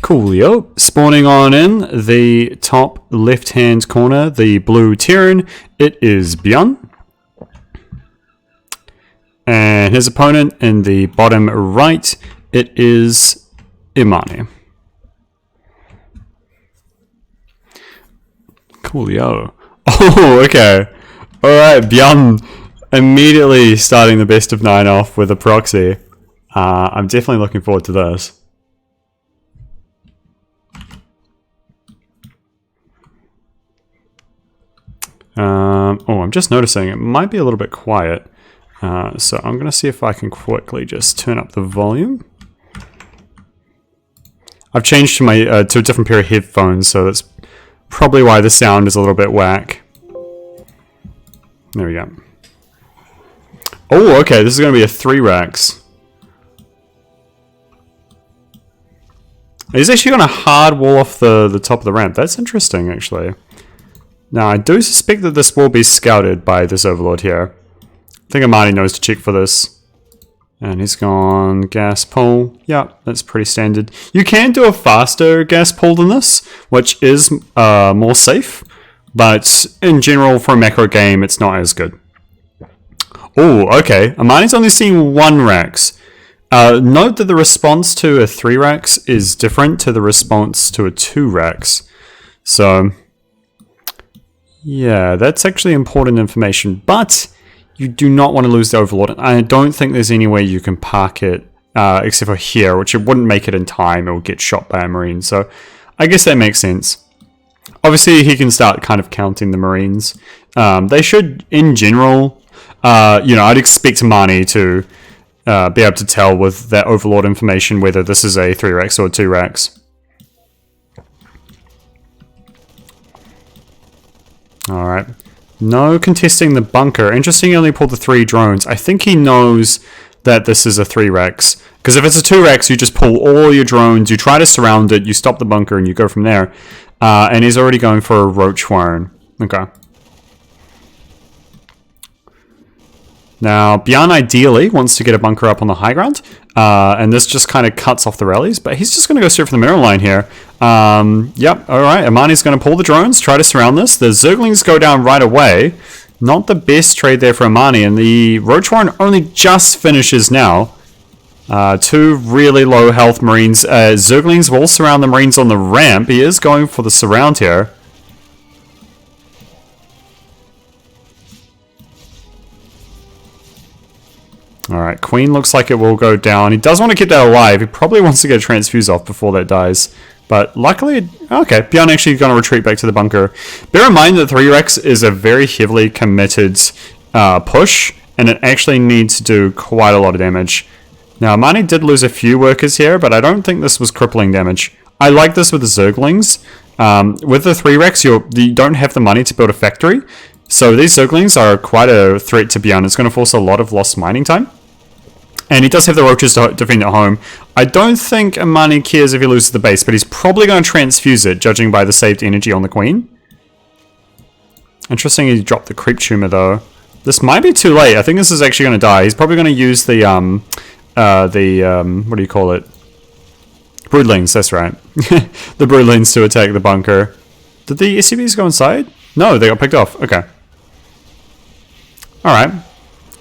Coolio. Spawning on in the top left-hand corner, the blue Terran, it is BYUN. And his opponent in the bottom right, it is ARMANI. Coolio. Oh, okay. Alright, BYUN immediately starting the best of 9 off with a proxy. I'm definitely looking forward to this. I'm just noticing it might be a little bit quiet. So I'm going to see if I can quickly just turn up the volume. I've changed to my to a different pair of headphones, so that's probably why the sound is a little bit whack. There we go. Oh, okay, this is going to be a 3 racks. He's actually going to hard wall off the top of the ramp. That's interesting, actually. Now, I do suspect that this will be scouted by this overlord here. I think ARMANI knows to check for this. And he's gone gas pull. Yeah, that's pretty standard. You can do a faster gas pull than this, which is more safe. But in general, for a macro game, it's not as good. Oh, okay. ARMANI's only seen 1 racks. Note that the response to a 3 racks is different to the response to a 2 racks. So, yeah, that's actually important information. But you do not want to lose the overlord. I don't think there's any way you can park it except for here, which it wouldn't make it in time. It would get shot by a marine. So, I guess that makes sense. Obviously, he can start kind of counting the marines. They should, in general, I'd expect ARMANI to be able to tell with that overlord information whether this is a 3 racks or 2 racks. Alright. No contesting the bunker. Interesting, he only pulled the 3 drones. I think he knows that this is a 3 racks. Because if it's a 2 racks, you just pull all your drones, you try to surround it, you stop the bunker, and you go from there. And he's already going for a roach warren. Okay. Now, BYUN ideally wants to get a bunker up on the high ground, and this just kind of cuts off the rallies, but he's just going to go straight for the middle line here. Yep, alright, ARMANI's going to pull the drones, try to surround this. The Zerglings go down right away. Not the best trade there for ARMANI, and the roach warren only just finishes now. 2 really low health marines. Zerglings will surround the marines on the ramp. He is going for the surround here. Alright, Queen looks like it will go down. He does want to keep that alive. He probably wants to get a transfuse off before that dies. But luckily, okay, BYUN actually going to retreat back to the bunker. Bear in mind that 3 Rex is a very heavily committed push, and it actually needs to do quite a lot of damage. Now, ARMANI did lose a few workers here, but I don't think this was crippling damage. I like this with the Zerglings. With the 3 Rex, you don't have the money to build a factory. So these Zerglings are quite a threat to BYUN. It's going to force a lot of lost mining time. And he does have the roaches to defend at home. I don't think ARMANI cares if he loses the base, but he's probably going to transfuse it, judging by the saved energy on the Queen. Interesting he dropped the creep tumor, though. This might be too late. I think this is actually going to die. He's probably going to use the what do you call it? Broodlings, that's right. The Broodlings to attack the bunker. Did the SCVs go inside? No, they got picked off. Okay. Alright.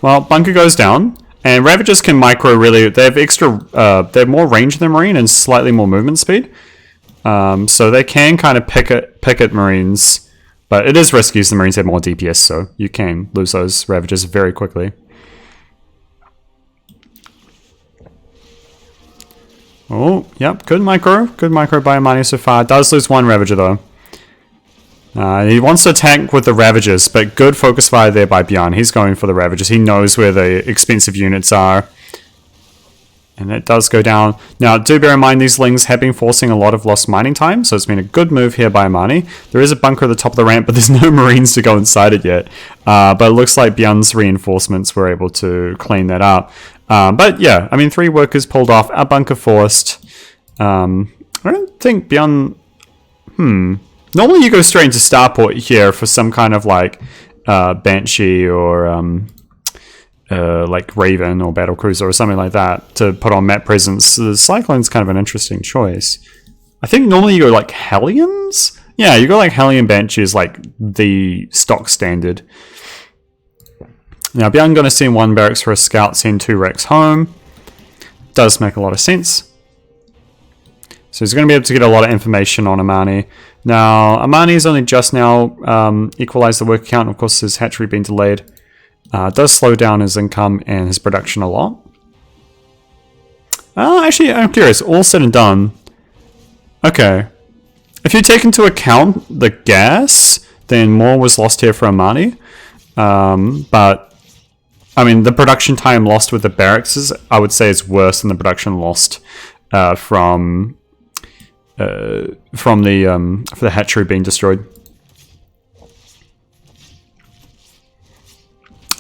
Well, bunker goes down. And Ravagers can micro really, they have extra, they have more range than Marine and slightly more movement speed. So they can kind of pick at Marines. But it is risky as the Marines have more DPS, so you can lose those Ravagers very quickly. Oh, yep, good micro by ARMANI so far. Does lose 1 Ravager though. He wants to tank with the Ravagers, but good focus fire there by BYUN. He's going for the Ravagers. He knows where the expensive units are. And it does go down. Now, do bear in mind these Lings have been forcing a lot of lost mining time, so it's been a good move here by ARMANI. There is a bunker at the top of the ramp, but there's no Marines to go inside it yet. But it looks like BYUN's reinforcements were able to clean that up. But yeah, I mean, 3 workers pulled off, a bunker forced. I don't think BYUN... Normally you go straight into Starport here for some kind of like Banshee or like Raven or Battlecruiser or something like that to put on map presence. The Cyclone's kind of an interesting choice. I think normally you go like Hellions? Yeah, you go like Hellion benches, like the stock standard. Now, BYUN going to send 1 barracks for a scout, send 2 Rex home. Does make a lot of sense. So he's going to be able to get a lot of information on ARMANI. Now, ARMANI's only just now equalized the work count. Of course, his hatchery being delayed does slow down his income and his production a lot. Actually, I'm curious. All said and done. Okay. If you take into account the gas, then more was lost here for ARMANI. But I mean, the production time lost with the barracks I would say is worse than the production lost from the for the hatchery being destroyed.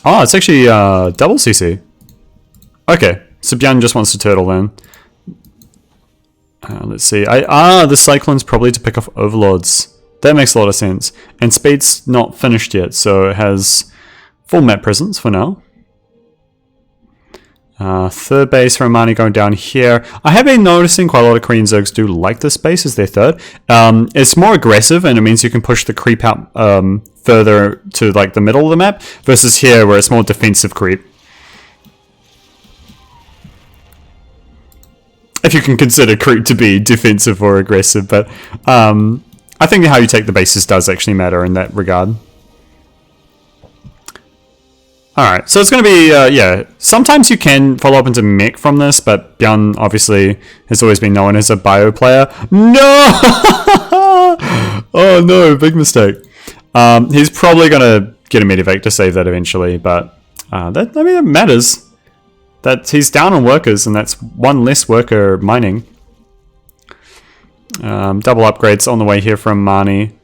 Oh, it's actually double CC. Okay, so BYUN just wants to turtle then. Let's see. The Cyclone's probably to pick off Overlords. That makes a lot of sense. And Speed's not finished yet, so it has full map presence for now. Third base for ARMANI going down here. I have been noticing quite a lot of Korean Zergs do like this base as their third. It's more aggressive and it means you can push the creep out further to like the middle of the map versus here where it's more defensive creep. If you can consider creep to be defensive or aggressive, but I think how you take the bases does actually matter in that regard. Alright, so it's going to be, yeah, sometimes you can follow up into mech from this, but BYUN obviously has always been known as a bio player. No! Oh no, big mistake. He's probably going to get a medevac to save that eventually, but that matters. That he's down on workers, and that's 1 less worker mining. Double upgrades on the way here from ARMANI.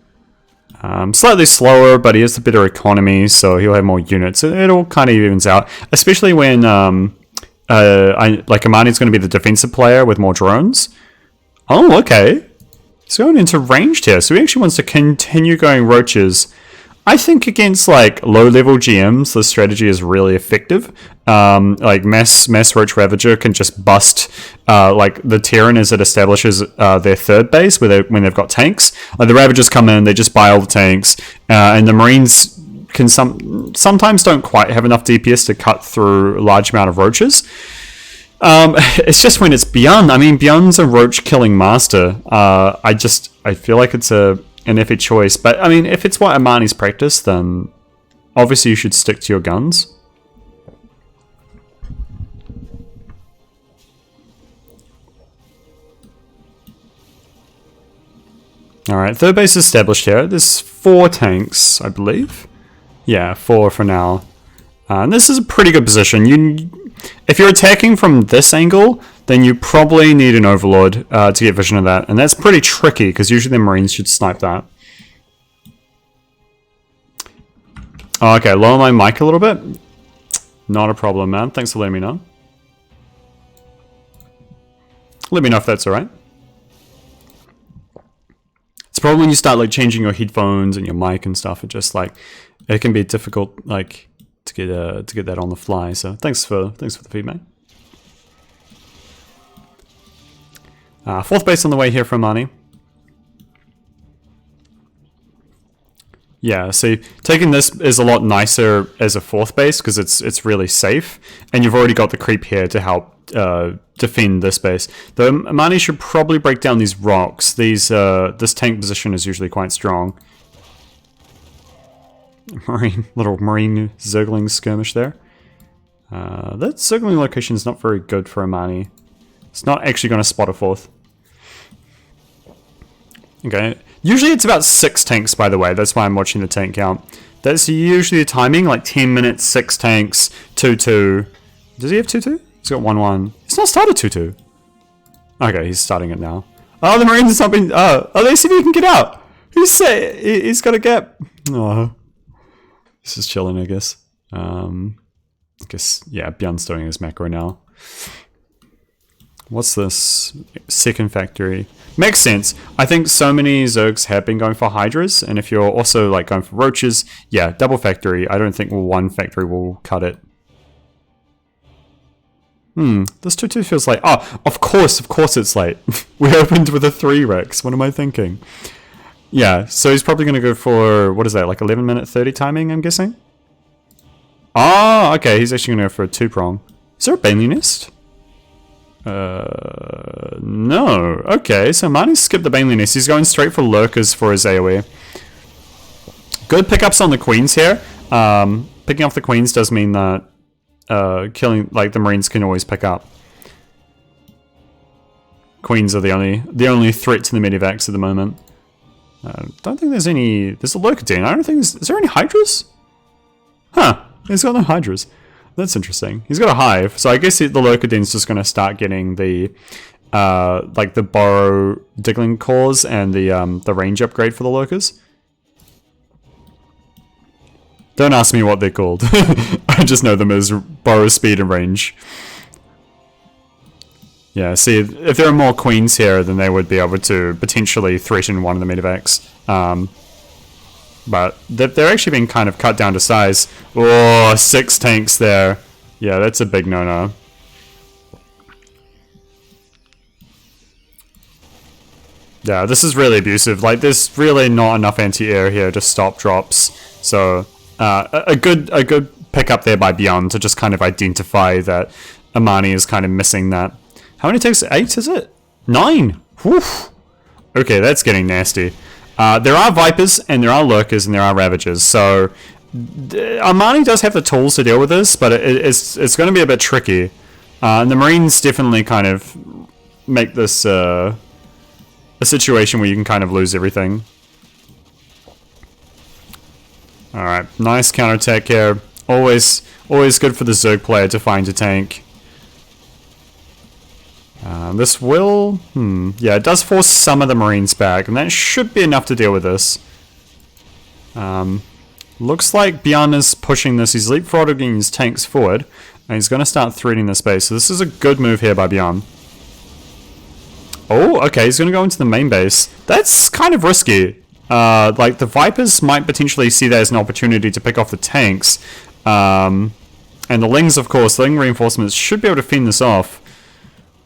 Slightly slower, but he has the better economy, so he'll have more units. It all kind of evens out, especially when ARMANI's going to be the defensive player with more drones. Oh, okay. He's going into ranged here, so he actually wants to continue going roaches. I think against like low-level GMs, this strategy is really effective. Like mass roach ravager can just bust like the Terran as it establishes their third base when they've got tanks. Like the ravagers come in, they just buy all the tanks, and the marines can sometimes don't quite have enough DPS to cut through a large amount of roaches. It's just when it's BYUN. I mean, BYUN's a roach killing master. I feel like it's an iffy choice, but I mean, if it's what ARMANI's practice, then obviously you should stick to your guns. Alright, third base established here. There's 4 tanks, I believe. Yeah, 4 for now. And this is a pretty good position. If you're attacking from this angle, then you probably need an Overlord to get vision of that. And that's pretty tricky, because usually the Marines should snipe that. Oh, okay, lower my mic a little bit. Not a problem, man. Thanks for letting me know. Let me know if that's alright. It's probably when you start like changing your headphones and your mic and stuff, it can be difficult like to get that on the fly. So thanks for the feedback. Fourth base on the way here from ARMANI. Yeah, see, taking this is a lot nicer as a fourth base because it's really safe, and you've already got the creep here to help defend this base. Though ARMANI should probably break down these rocks. This tank position is usually quite strong. Little marine zergling skirmish there. That zergling location is not very good for ARMANI. It's not actually going to spot a fourth. Okay. Usually it's about 6 tanks, by the way. That's why I'm watching the tank count. That's usually the timing, like 10 minutes, 6 tanks, 2-2. Does he have 2-2? He's got 1-1. He's not started 2-2. Okay, he's starting it now. Oh, the Marines have not been... Oh, let's see if he can get out. He's got a gap. Oh. This is chilling, I guess. I guess, yeah, BYUN's doing his macro now. What's this? Second factory. Makes sense. I think so many Zergs have been going for Hydras, and if you're also like going for Roaches, yeah, double factory. I don't think one factory will cut it. This 2-2 feels like... Oh, of course it's late. We opened with a 3 Rex. What am I thinking? Yeah, so he's probably going to go for... What is that, like 11 minute 30 timing, I'm guessing? Oh, okay, he's actually going to go for a 2-prong. Is there a Bailey Nest? No. Okay, so Marnie skipped the Bailey Nest. He's going straight for Lurkers for his AoE. Good pickups on the Queens here. Picking off the Queens does mean that killing, like, the Marines can always pick up. Queens are the only threat to the Medivacs at the moment. Don't think there's any... There's a Lurkadine. I don't think there's... Is there any Hydras? Huh. He's got no Hydras. That's interesting. He's got a Hive, so I guess the Lurkadine's just going to start getting the... like the Burrow Diggling Cores and the range upgrade for the Lurkers. Don't ask me what they're called. I just know them as Burrow Speed and Range. Yeah, see, if there are more Queens here, then they would be able to potentially threaten one of the Medivacs. But they're actually being kind of cut down to size. Oh, 6 tanks there. Yeah, that's a big no-no. Yeah, this is really abusive. Like, there's really not enough anti-air here to stop drops. So, a good pickup there by BYUN to just kind of identify that ARMANI is kind of missing that. How many takes? 8, is it? 9! Whew. Okay, that's getting nasty. There are Vipers, and there are Lurkers, and there are Ravagers, so... ARMANI does have the tools to deal with this, but it's going to be a bit tricky. And the Marines definitely kind of make this a situation where you can kind of lose everything. Alright, nice counterattack here. Always good for the Zerg player to find a tank. This will... yeah, it does force some of the Marines back, and that should be enough to deal with this. Looks like BYUN is pushing this. He's leapfrogging his tanks forward, and he's going to start threading the space. So this is a good move here by BYUN. Oh, okay, he's going to go into the main base. That's kind of risky. Like, the Vipers might potentially see that as an opportunity to pick off the tanks. And the Lings, of course, the Ling reinforcements should be able to fend this off.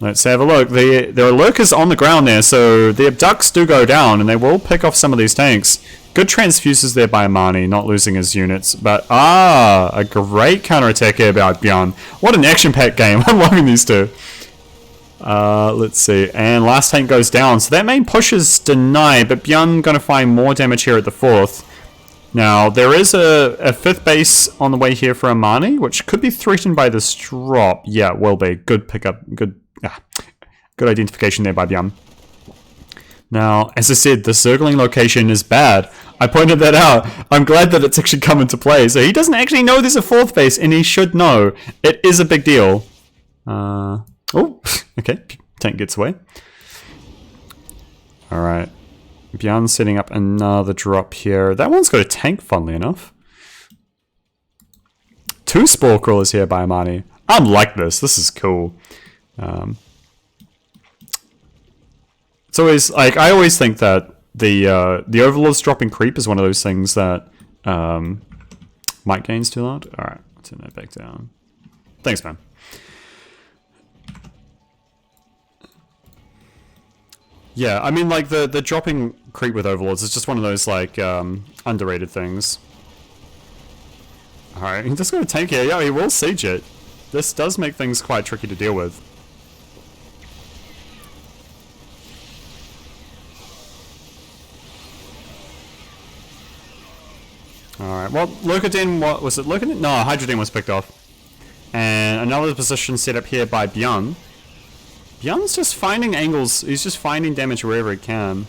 Let's have a look. There are Lurkers on the ground there, so the Abducts do go down, and they will pick off some of these tanks. Good transfuses there by ARMANI, not losing his units. But, a great counterattack here by BYUN. What an action-packed game. I'm loving these two. Let's see. And last tank goes down. So that main push is denied, but BYUN going to find more damage here at the 4th. Now, there is a 5th base on the way here for ARMANI, which could be threatened by this drop. Yeah, it will be. Good pickup. Good identification there by BYUN. Now, as I said, the circling location is bad. I pointed that out. I'm glad that it's actually come into play. So he doesn't actually know there's a 4th base, and he should know. It is a big deal. Oh, okay. Tank gets away. Alright. BYUN setting up another drop here. That one's got a tank, funnily enough. 2 Spore Crawlers here by ARMANI. I like this. This is cool. It's always, like, I always think that the Overlord's dropping creep is one of those things that might gain's too loud. Alright, turn that back down. Thanks, man. Yeah, I mean, like, the dropping creep with Overlords is just one of those, like, underrated things. Alright, he's just gonna tank here. Yeah, he will siege it. This does make things quite tricky to deal with. Alright, well, Lurkadine, what was it? Lurkadine? No, Hydrodine was picked off. And another position set up here by BYUN. BYUN's just finding angles. He's just finding damage wherever he can.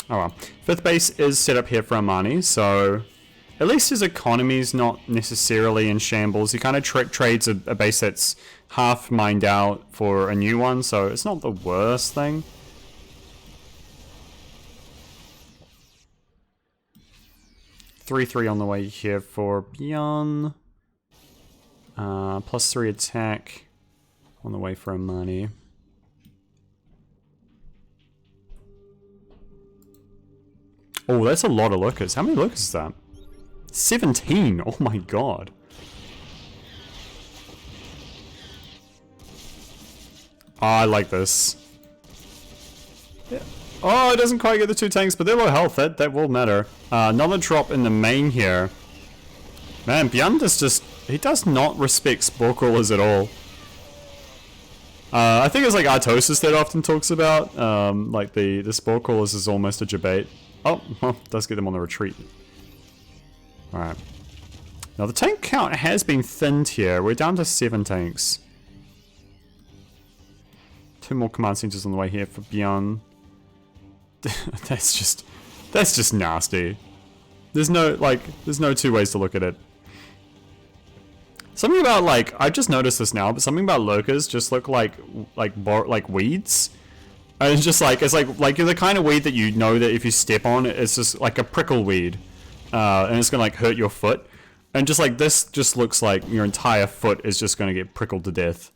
Oh well. 5th base is set up here for ARMANI, so at least his economy's not necessarily in shambles. He kind of trades a base that's half mined out for a new one, so it's not the worst thing. +3 on the way here for BYUN. +3 attack on the way for ARMANI. Oh, that's a lot of lurkers. How many lurkers is that? 17! Oh my god. Oh, I like this. Yeah. Oh, it doesn't quite get the 2 tanks, but they're low health. That will matter. Another drop in the main here. Man, BYUN does just... He does not respect spore crawlers at all. I think it's like Artosis that often talks about. Like the spore crawlers is almost a debate. Oh, well, does get them on the retreat. Alright. Now the tank count has been thinned here. We're down to 7 tanks. 2 more command centers on the way here for BYUN. That's just nasty. There's no 2 ways to look at it. Something about, like, I just noticed this now, but something about lurkers just look like weeds. And it's just like, you're the kind of weed that you know that if you step on, it's just like a prickle weed. And it's gonna like hurt your foot. And just like this just looks like your entire foot is just gonna get prickled to death.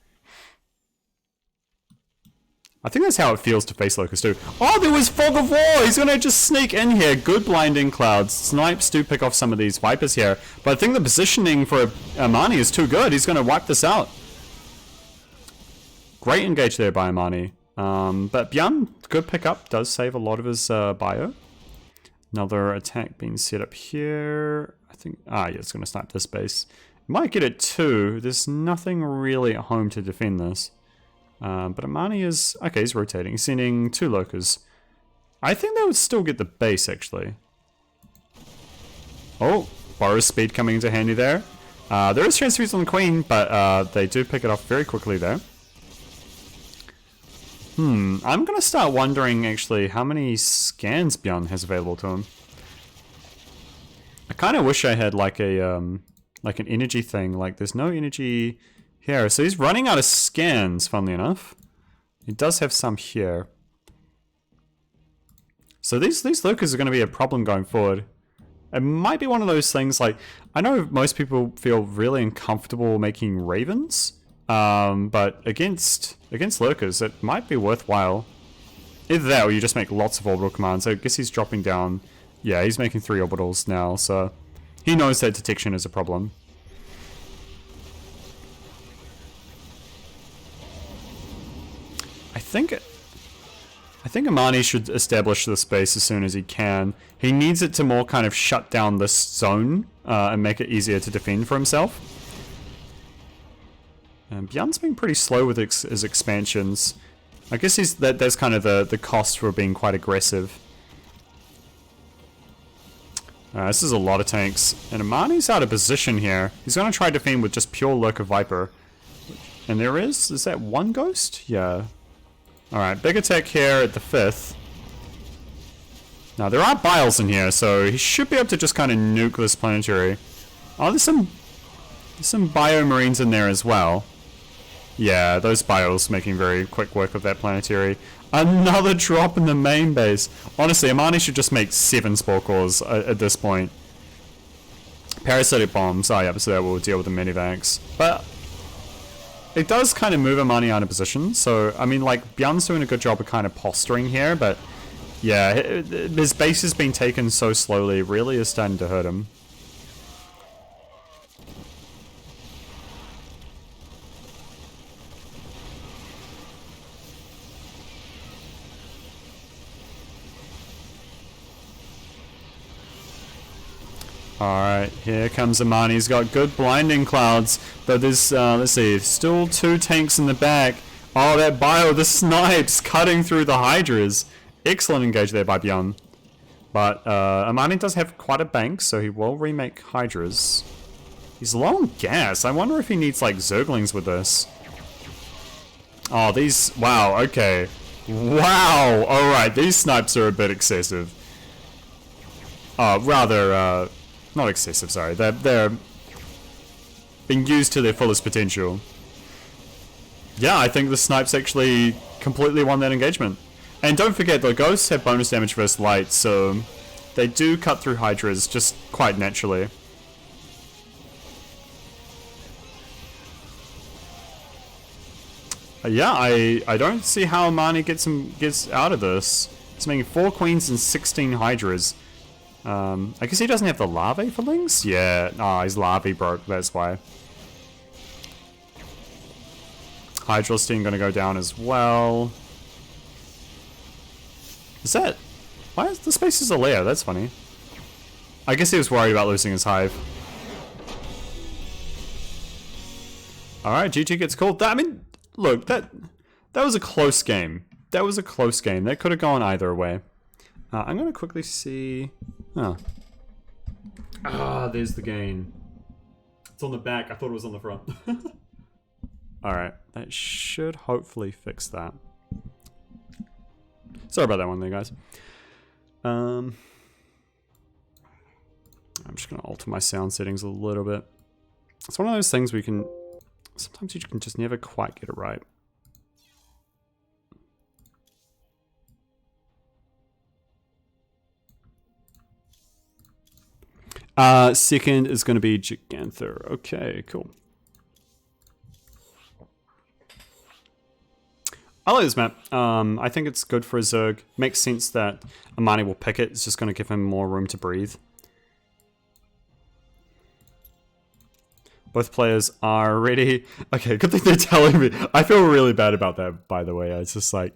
I think that's how it feels to face lurkers too. Oh, there was Fog of War! He's gonna just sneak in here. Good blinding clouds. Snipes do pick off some of these Vipers here. But I think the positioning for ARMANI is too good. He's gonna wipe this out. Great engage there by ARMANI. But BYUN, good pickup. Does save a lot of his bio. Another attack being set up here. I think... yeah, it's gonna snipe this base. Might get it too. There's nothing really at home to defend this. But ARMANI is... Okay, he's rotating. He's sending 2 lurkers. I think they would still get the base, actually. Oh, Boris speed coming into handy there. There is transfuse on the Queen, but they do pick it off very quickly there. I'm going to start wondering, actually, how many scans BYUN has available to him. I kind of wish I had, like, an energy thing. Like, there's no energy... here, so he's running out of scans, funnily enough. He does have some here. So these lurkers are going to be a problem going forward. It might be one of those things like... I know most people feel really uncomfortable making ravens. But against lurkers, it might be worthwhile. Either that or you just make lots of orbital commands. So I guess he's dropping down... Yeah, he's making 3 orbitals now, so... He knows that detection is a problem. I think ARMANI should establish this base as soon as he can. He needs it to more kind of shut down this zone and make it easier to defend for himself. And BYUN's been pretty slow with his expansions. I guess that's kind of the cost for being quite aggressive. This is a lot of tanks. And ARMANI's out of position here. He's going to try to defend with just pure Lurker Viper. And is that 1 ghost? Yeah. Alright, big attack here at the 5th. Now, there are Biles in here, so he should be able to just kind of nuke this planetary. Oh, there's some Biomarines in there as well. Yeah, those Biles making very quick work of that planetary. Another drop in the main base. Honestly, ARMANI should just make 7 Spore Cores at this point. Parasitic Bombs. Oh, yeah, so that will deal with the Medivacs. But... it does kind of move ARMANI out of position, so, I mean, like, BYUN's doing a good job of kind of posturing here, but, yeah, his base has been taken so slowly, it really is starting to hurt him. Alright, here comes ARMANI. He's got good blinding clouds, but there's, let's see, still 2 tanks in the back. Oh, that bio, the snipes cutting through the Hydras. Excellent engage there by BYUN. But ARMANI does have quite a bank, so he will remake Hydras. He's low on gas. I wonder if he needs, like, Zerglings with this. Oh, these, wow, okay. Wow, alright, these snipes are a bit excessive. Rather, not excessive, sorry. They're being used to their fullest potential. Yeah, I think the snipes actually completely won that engagement. And don't forget, the ghosts have bonus damage versus light, so they do cut through Hydras just quite naturally. Yeah, I don't see how ARMANI gets out of this. He's making 4 queens and 16 Hydras. I guess he doesn't have the larvae for links? Yeah, oh, his larvae broke, that's why. Hydrostein gonna go down as well. Is that... Why is the spaces a layer? That's funny. I guess he was worried about losing his hive. Alright, GG gets called. I mean, look, that was a close game. That was a close game. That could have gone either way. I'm going to quickly see... Oh. Ah, there's the gain. It's on the back. I thought it was on the front. Alright, that should hopefully fix that. Sorry about that one there, guys. I'm just going to alter my sound settings a little bit. It's one of those things we can... Sometimes you can just never quite get it right. Second is going to be Giganther. Okay, cool. I like this map. I think it's good for a Zerg. Makes sense that ARMANI will pick it. It's just going to give him more room to breathe. Both players are ready. Okay, good thing they're telling me. I feel really bad about that, by the way. It's just like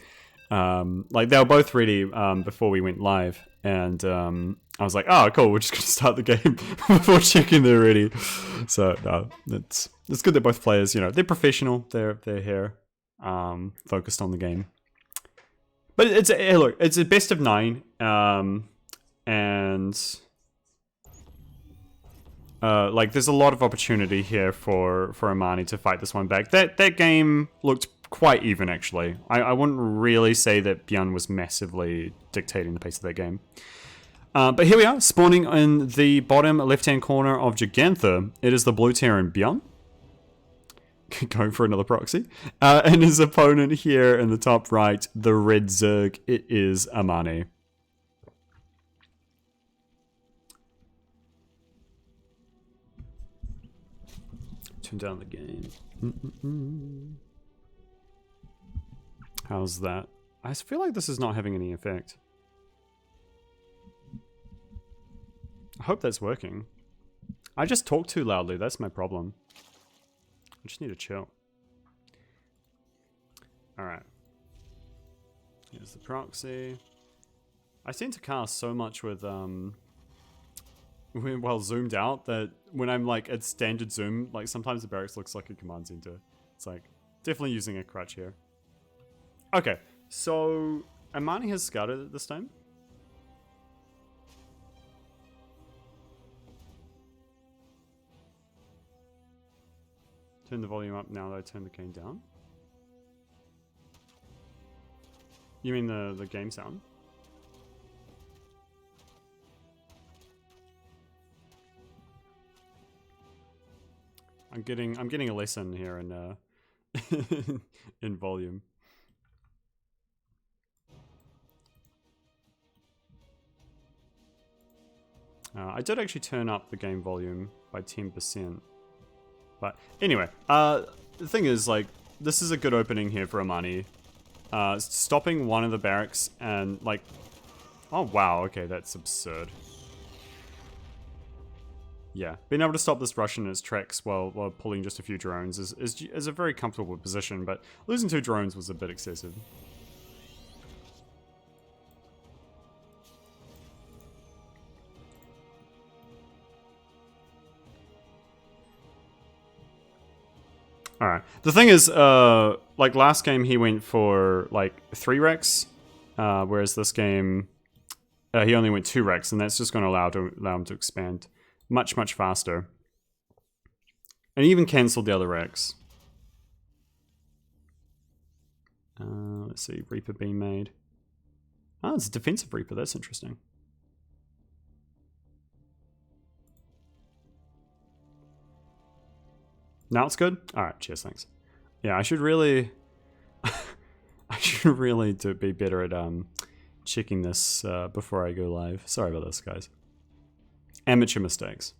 they were both ready before we went live. And I was like, oh, cool, we're just going to start the game before checking they're ready. So, no, it's good that both players, you know, they're professional. They're here, focused on the game. But look, it's a best of 9. And... like, there's a lot of opportunity here for ARMANI to fight this one back. That game looked quite even, actually. I wouldn't really say that BYUN was massively dictating the pace of that game. But here we are, spawning in the bottom left-hand corner of Giganther. It is the blue Terran BYUN. Going for another proxy. And his opponent here in the top right, the red Zerg, it is ARMANI. Turn down the gain. How's that? I feel like this is not having any effect. I hope that's working. I just talk too loudly, that's my problem. I just need to chill. Alright. Here's the proxy. I seem to cast so much with well zoomed out that when I'm like at standard zoom, like sometimes the barracks looks like a command center. It's like definitely using a crutch here. Okay, so ARMANI has scouted it this time. Turn the volume up now that I turn the gain down. You mean the game sound? I'm getting a lesson here in in volume. I did actually turn up the game volume by 10%. But anyway, the thing is, like, this is a good opening here for ARMANI. Stopping one of the barracks and, like... Oh, wow, okay, that's absurd. Yeah, being able to stop this Russian in its tracks while pulling just a few drones is a very comfortable position, but losing 2 drones was a bit excessive. Alright, the thing is, like last game he went for like 3 Rex, whereas this game he only went 2 Rex, and that's just going to allow him to expand much faster. And he even cancelled the other Rex. Let's see, Reaper being made. Oh, it's a defensive Reaper, that's interesting. Now it's good? Alright, cheers, thanks. Yeah, I should really... I should really be better at checking this before I go live. Sorry about this, guys. Amateur mistakes.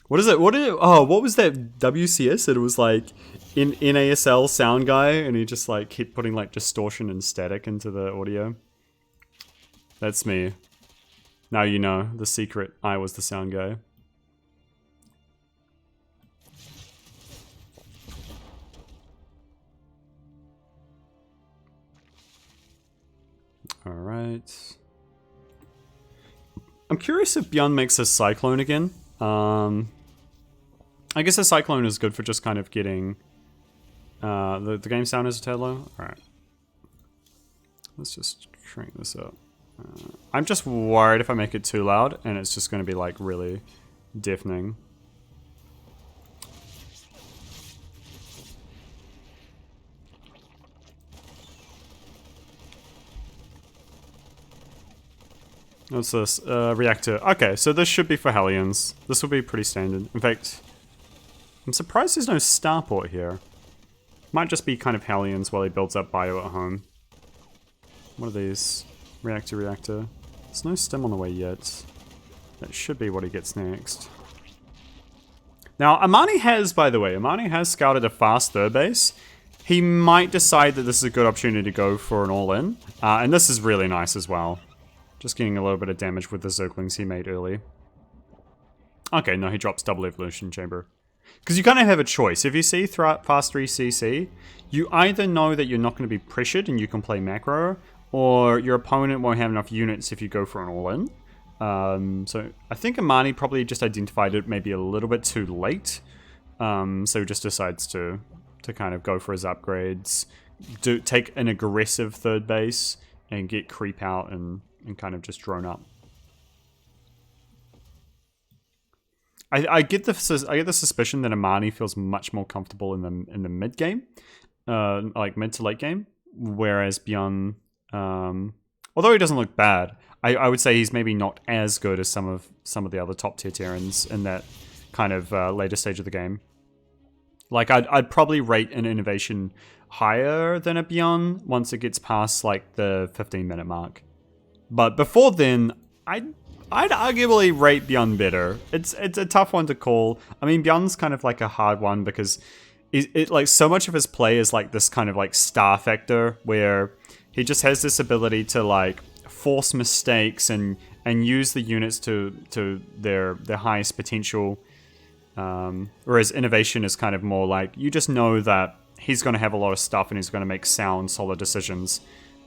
What is it? Oh, what was that WCS? It was like in NASL sound guy, and he just like kept putting like distortion and static into the audio. That's me. Now you know the secret. I was the sound guy. Alright. I'm curious if BYUN makes a Cyclone again. I guess a Cyclone is good for just kind of getting... the game sound is a tad low. Alright. Let's just shrink this up. I'm just worried if I make it too loud and it's just going to be like really deafening. What's this? Reactor. Okay, so this should be for Hellions. This will be pretty standard. In fact, I'm surprised there's no starport here. Might just be kind of Hellions while he builds up bio at home. What are these? Reactor. There's no stem on the way yet. That should be what he gets next. Now, ARMANI has, by the way, ARMANI has scouted a fast third base. He might decide that this is a good opportunity to go for an all-in. And this is really nice as well. Just getting a little bit of damage with the Zerglings he made early. Okay, no, he drops double evolution chamber. Because you kind of have a choice. If you see fast 3 CC, you either know that you're not going to be pressured and you can play macro, or your opponent won't have enough units if you go for an all-in. So I think ARMANI probably just identified it maybe a little bit too late. So he just decides to kind of go for his upgrades, take an aggressive third base, and get creep out and kind of just drone up. I get the suspicion that ARMANI feels much more comfortable in the mid game, like mid to late game, whereas BYUN, although he doesn't look bad, I would say he's maybe not as good as some of the other top tier Terrans in that kind of later stage of the game. Like I'd probably rate an innovation higher than a BYUN once it gets past like the 15-minute mark. But before then, I'd arguably rate BYUN better. It's a tough one to call. I mean, BYUN's kind of like a hard one because it like so much of his play is like this kind of like star factor where he just has this ability to like force mistakes and use the units to their highest potential. Whereas innovation is kind of more like you just know that he's going to have a lot of stuff and he's going to make sound, solid decisions.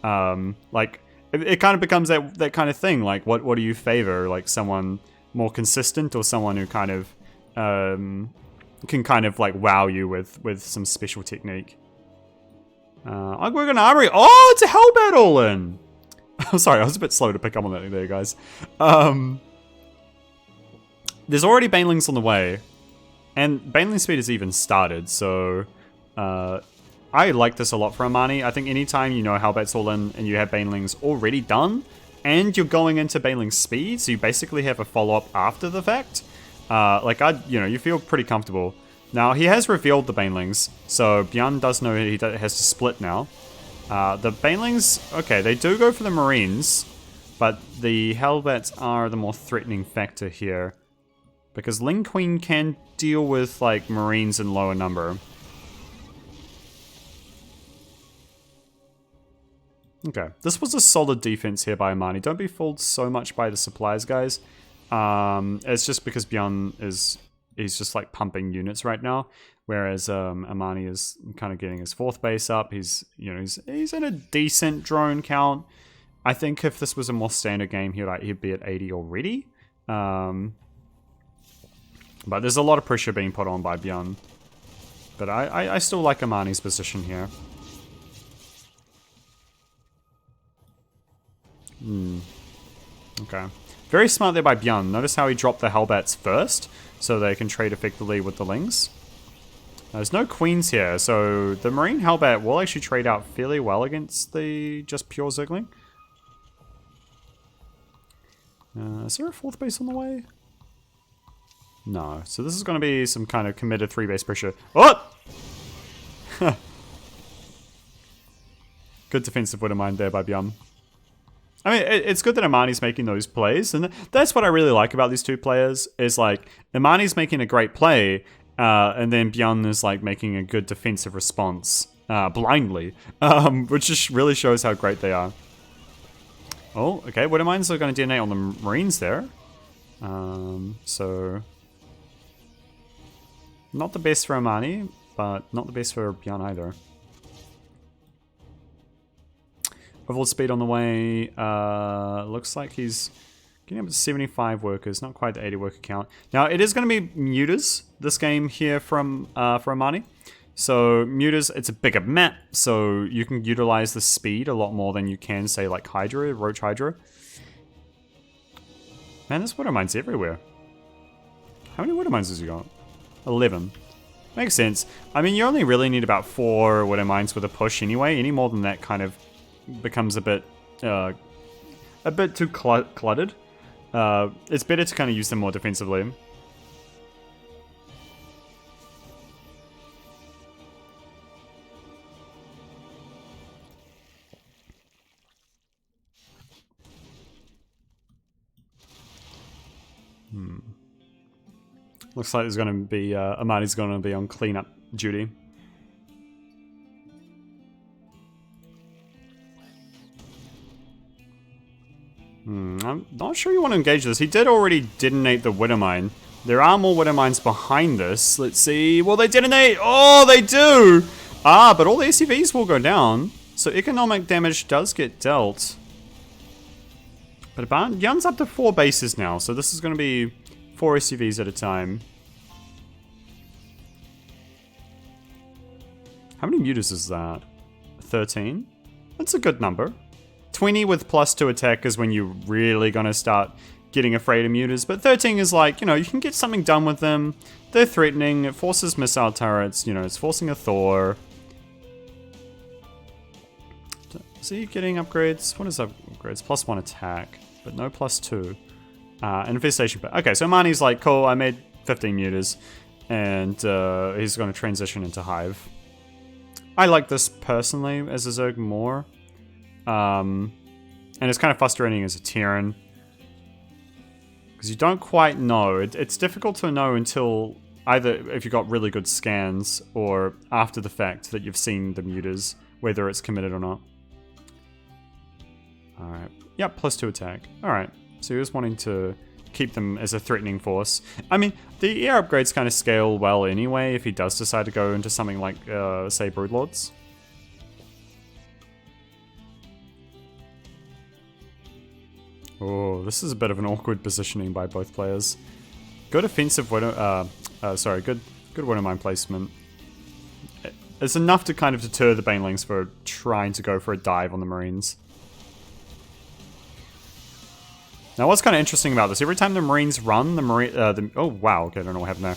Like. It kind of becomes that kind of thing. Like, what do you favor? Like, someone more consistent or someone who kind of can kind of like wow you with some special technique? I'm going to Armory. Oh, it's a Hellbat all-in. I'm sorry, I was a bit slow to pick up on that there, guys. There's already banelings on the way, and baneling speed has even started. So. I like this a lot for ARMANI. I think anytime you know Hellbat's all in and you have banelings already done, and you're going into baneling speed, so you basically have a follow-up after the fact, you feel pretty comfortable. Now, he has revealed the banelings, so BYUN does know he has to split now. The banelings, okay, they do go for the Marines, but the Hellbats are the more threatening factor here, because Ling Queen can deal with, like, Marines in lower number. Okay, this was a solid defense here by ARMANI. Don't be fooled so much by the supplies, guys. It's just because BYUN he's just like pumping units right now, whereas ARMANI is kind of getting his fourth base up. He's in a decent drone count. I think if this was a more standard game, he'd be at 80 already. But there's a lot of pressure being put on by BYUN. But I still like ARMANI's position here. Okay. Very smart there by BYUN. Notice how he dropped the Hellbats first, so they can trade effectively with the Lings. There's no Queens here, so the Marine Hellbat will actually trade out fairly well against the just pure Zergling. Is there a fourth base on the way? No. So this is going to be some kind of committed 3-base pressure. Oh! Good defensive word of mind there by BYUN. I mean, it's good that ARMANI's making those plays, and that's what I really like about these two players, is like, ARMANI's making a great play, and then BYUN is like making a good defensive response, blindly, which just really shows how great they are. Oh, okay. Widow Mines are going to detonate on the Marines there. So... Not the best for ARMANI, but not the best for BYUN either. Overall speed on the way. Looks like he's getting up to 75 workers, not quite the 80 worker count. Now, it is going to be mutas, this game here from for ARMANI. So, mutas, it's a bigger map, so you can utilize the speed a lot more than you can, say, like Hydra, Roach Hydra. Man, there's Widow Mines everywhere. How many Widow Mines has he got? 11. Makes sense. I mean, you only really need about 4 Widow Mines with a push anyway. Any more than that kind of becomes a bit too cluttered. It's better to kind of use them more defensively. Looks like there's going to be ARMANI's going to be on cleanup duty. I'm not sure you want to engage this. He did already detonate the Widow Mine. There are more Widow Mines behind this. Let's see. Will they detonate? Oh, they do! Ah, but all the SCVs will go down. So economic damage does get dealt. But BYUN's up to 4 bases now. So this is going to be 4 SCVs at a time. How many mutas is that? 13? That's a good number. 20 with +2 attack is when you're really going to start getting afraid of mutas. But 13 is like, you know, you can get something done with them. They're threatening. It forces missile turrets. You know, it's forcing a Thor. Is he getting upgrades? What is upgrades? +1 attack, but no +2. Infestation. Okay, so ARMANI's like, cool, I made 15 mutas. And he's going to transition into Hive. I like this personally as a Zerg more. And it's kind of frustrating as a Terran. Because you don't quite know. It's difficult to know until either if you've got really good scans or after the fact that you've seen the mutas, whether it's committed or not. Alright. Yep, +2 attack. Alright. So he was wanting to keep them as a threatening force. I mean, the air upgrades kind of scale well anyway if he does decide to go into something like, say, Broodlords. Oh, this is a bit of an awkward positioning by both players. Good offensive Widow, good Widow Mine placement. It's enough to kind of deter the Banelings for trying to go for a dive on the Marines. Now, what's kind of interesting about this? Every time the Marines run, oh wow, okay, I don't know what happened there.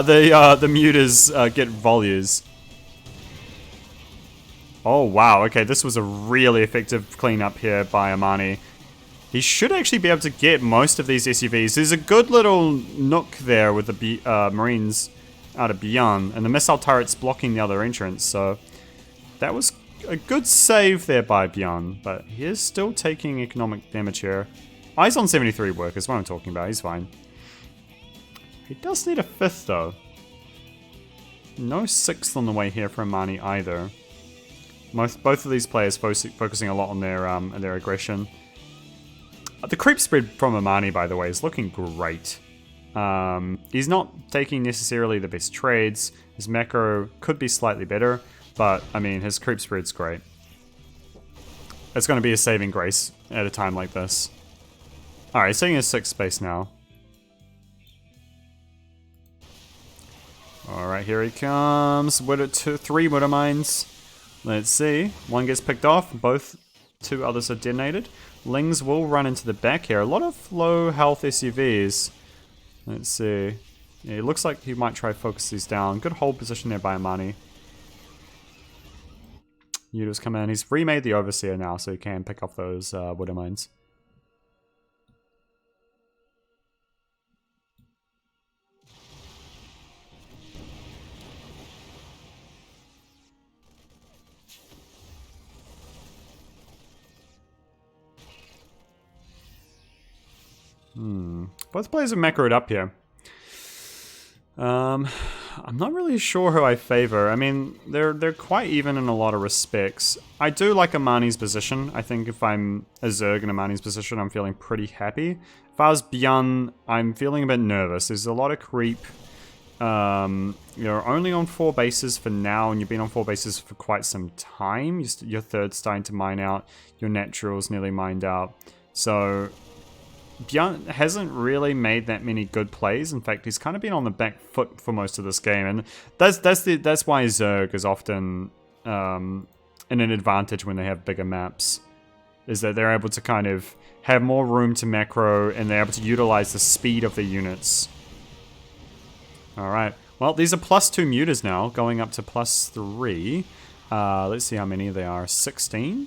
The mutas get volleys. Oh wow, okay, this was a really effective cleanup here by ARMANI. He should actually be able to get most of these SUVs. There's a good little nook there with the Marines out of BYUN, and the missile turrets blocking the other entrance, so that was a good save there by BYUN, but he is still taking economic damage here. Eyes on 73 workers, what I'm talking about, he's fine. He does need a 5th though. No 6th on the way here for ARMANI either. Both of these players focusing a lot on their aggression. The creep spread from ARMANI, by the way, is looking great. He's not taking necessarily the best trades. His macro could be slightly better, but I mean, his creep spread's great. It's going to be a saving grace at a time like this. Alright, he's taking his 6th space now. Alright, here he comes. 3 Widow Mines. Let's see. One gets picked off. 2 others are detonated. Lings will run into the back here. A lot of low health SUVs. Let's see. Yeah, it looks like he might try to focus these down. Good hold position there by ARMANI. Yudo's come in. He's remade the Overseer now, so he can pick off those Widow Mines. Both players have macroed up here. I'm not really sure who I favor. I mean, they're quite even in a lot of respects. I do like Armani's position. I think if I'm a Zerg in Armani's position, I'm feeling pretty happy. If I was BYUN, I'm feeling a bit nervous. There's a lot of creep. You're only on 4 bases for now, and you've been on 4 bases for quite some time. Your third's starting to mine out. Your natural's nearly mined out. So BYUN hasn't really made that many good plays. In fact, he's kind of been on the back foot for most of this game, and that's why Zerg is often in an advantage when they have bigger maps. Is that they're able to kind of have more room to macro, and they're able to utilize the speed of the units. Alright, well, these are +2 mutas now, going up to +3. Let's see how many they are. 16?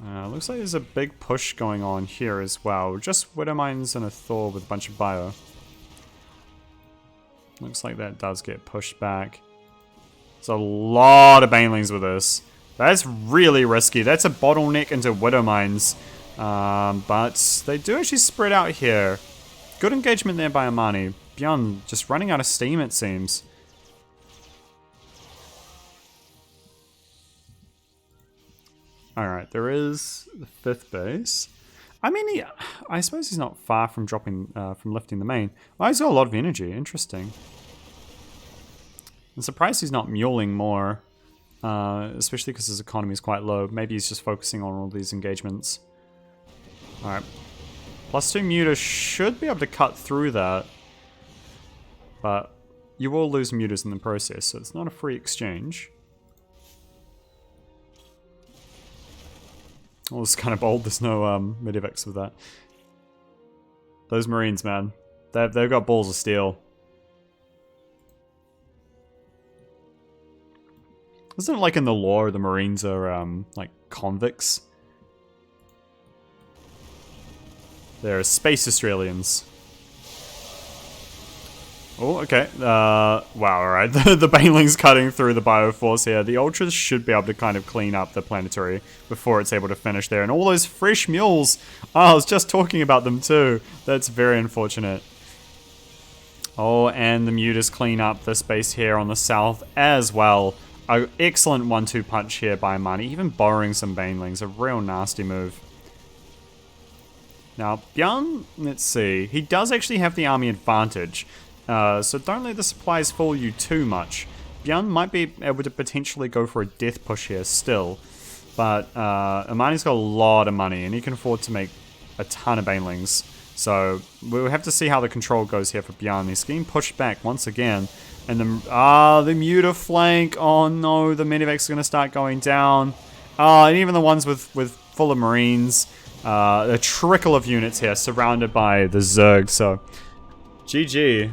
Looks like there's a big push going on here as well. Just Widowmines and a Thor with a bunch of bio. Looks like that does get pushed back. There's a lot of Banelings with this. That's really risky. That's a bottleneck into Widowmines. But they do actually spread out here. Good engagement there by Armani. BYUN just running out of steam, it seems. Alright, there is the 5th base. I mean, I suppose he's not far from lifting the main. Oh, he's got a lot of energy. Interesting. I'm surprised he's not muling more. Especially because his economy is quite low. Maybe he's just focusing on all these engagements. Alright. +2 mutas should be able to cut through that. But you will lose mutas in the process, so it's not a free exchange. Oh, it's kind of bold. There's no Medivacs with that. Those Marines, man. They've got balls of steel. Isn't it like in the lore the Marines are like convicts? They're space Australians. Oh, okay. Wow, alright. The Baneling's cutting through the Bioforce here. The Ultras should be able to kind of clean up the planetary before it's able to finish there. And all those fresh mules! Oh, I was just talking about them too. That's very unfortunate. Oh, and the mutas clean up the space here on the south as well. An excellent 1-2 punch here by Armani. Even borrowing some Banelings. A real nasty move. Now, BYUN, let's see. He does actually have the army advantage. So don't let the supplies fool you too much. BYUN might be able to potentially go for a death push here still. But Armani's got a lot of money, and he can afford to make a ton of Banelings. So we'll have to see how the control goes here for BYUN. He's getting pushed back once again. And the muta flank. Oh no, the Medivacs are going to start going down. And even the ones with full of Marines. A trickle of units here surrounded by the Zerg. So GG.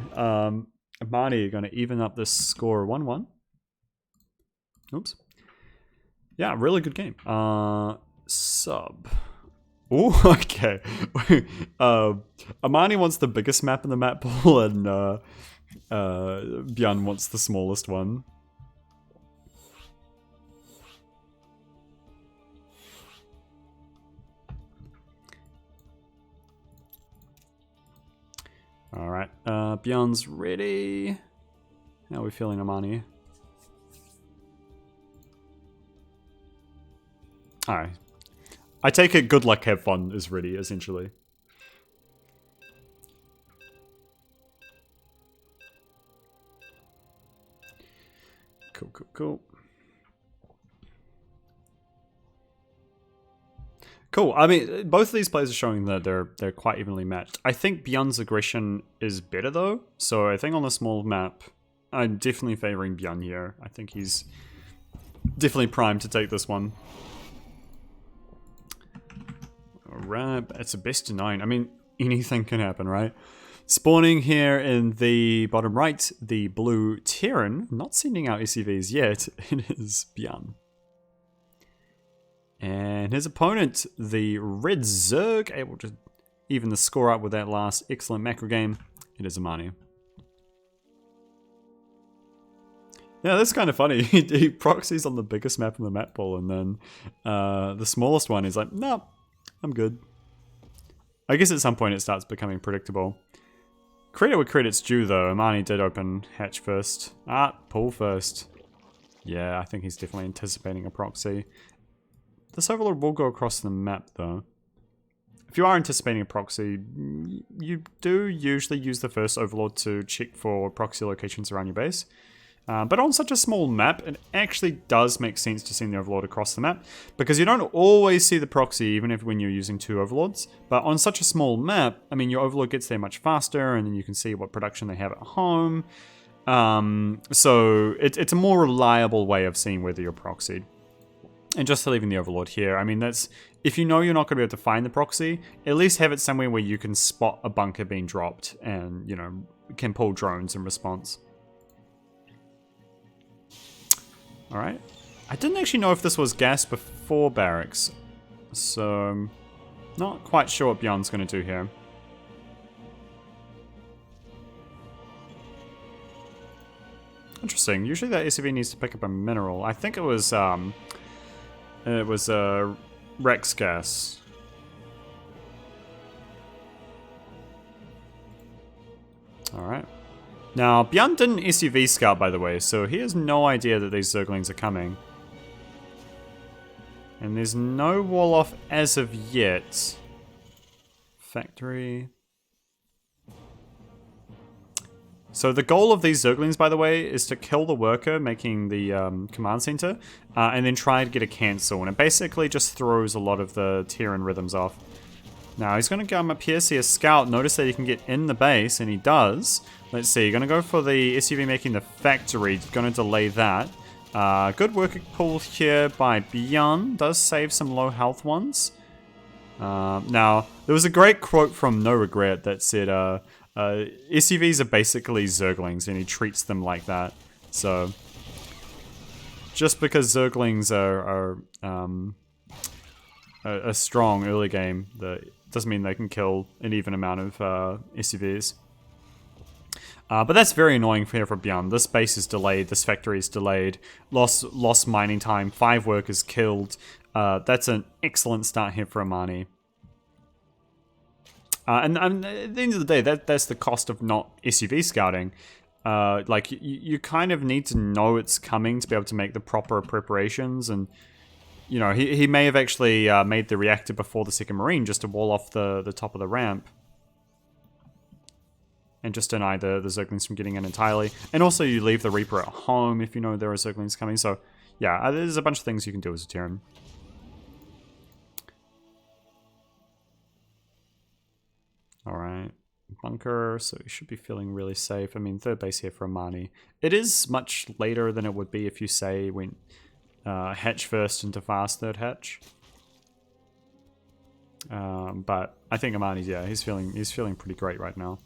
Armani are going to even up this score 1-1. Oops. Yeah, really good game. Sub. Oh, okay. Armani wants the biggest map in the map pool, and BYUN wants the smallest one. Alright, BYUN's ready. How are we feeling, Armani? Alright. I take it good luck, have fun is ready, essentially. Cool, cool, cool. Cool. I mean, both of these players are showing that they're quite evenly matched. I think BYUN's aggression is better though, so I think on the small map, I'm definitely favoring BYUN here. I think he's definitely primed to take this one. Alright, it's a best of 9. I mean, anything can happen, right? Spawning here in the bottom right, the blue Terran, not sending out SCVs yet, it is BYUN. And his opponent, the red Zerg, able to even the score up with that last excellent macro game. It is Armani. Yeah, that's kind of funny. He proxies on the biggest map in the map pool, and then the smallest one is like, no, I'm good. I guess at some point it starts becoming predictable. Credit where credit's due, though. Armani did open hatch first. Pull first. Yeah, I think he's definitely anticipating a proxy. This overlord will go across the map, though. If you are anticipating a proxy, you do usually use the first overlord to check for proxy locations around your base. But on such a small map, it actually does make sense to send the overlord across the map, because you don't always see the proxy, even if when you're using 2 overlords. But on such a small map, I mean, your overlord gets there much faster, and then you can see what production they have at home. So it's a more reliable way of seeing whether you're proxied. And just leaving the overlord here, I mean, that's, if you know you're not going to be able to find the proxy, at least have it somewhere where you can spot a bunker being dropped and, you know, can pull drones in response. Alright. I didn't actually know if this was gas before barracks, so not quite sure what BYUN's going to do here. Interesting. Usually that SUV needs to pick up a mineral. I think it was Rex gas. Alright. Now, BYUN didn't SUV scout, by the way, so he has no idea that these Zerglings are coming. And there's no wall off as of yet. Factory. So the goal of these Zerglings, by the way, is to kill the worker making the command center, and then try to get a cancel. And it basically just throws a lot of the Terran rhythms off. Now he's going to come up here, see a scout, notice that he can get in the base, and he does. Let's see, going to go for the SUV making the factory, going to delay that. Good worker pull here by BYUN, does save some low health ones. Now, there was a great quote from No Regret that said, SUVs are basically Zerglings, and he treats them like that. So, just because Zerglings are a strong early game, that doesn't mean they can kill an even amount of SUVs. But that's very annoying here for BYUN. This base is delayed, this factory is delayed, lost mining time, 5 workers killed. That's an excellent start here for ARMANI. And at the end of the day, that's the cost of not SUV scouting. Like, you kind of need to know it's coming to be able to make the proper preparations, and you know, he may have actually made the reactor before the 2nd Marine just to wall off the top of the ramp. And just deny the Zerglings from getting in entirely. And also you leave the Reaper at home if you know there are Zerglings coming. So yeah, there's a bunch of things you can do as a Terran. Alright. Bunker, so you should be feeling really safe. I mean, 3rd base here for ARMANI. It is much later than it would be if you say went hatch first into fast 3rd hatch. But I think ARMANI's, yeah, he's feeling pretty great right now.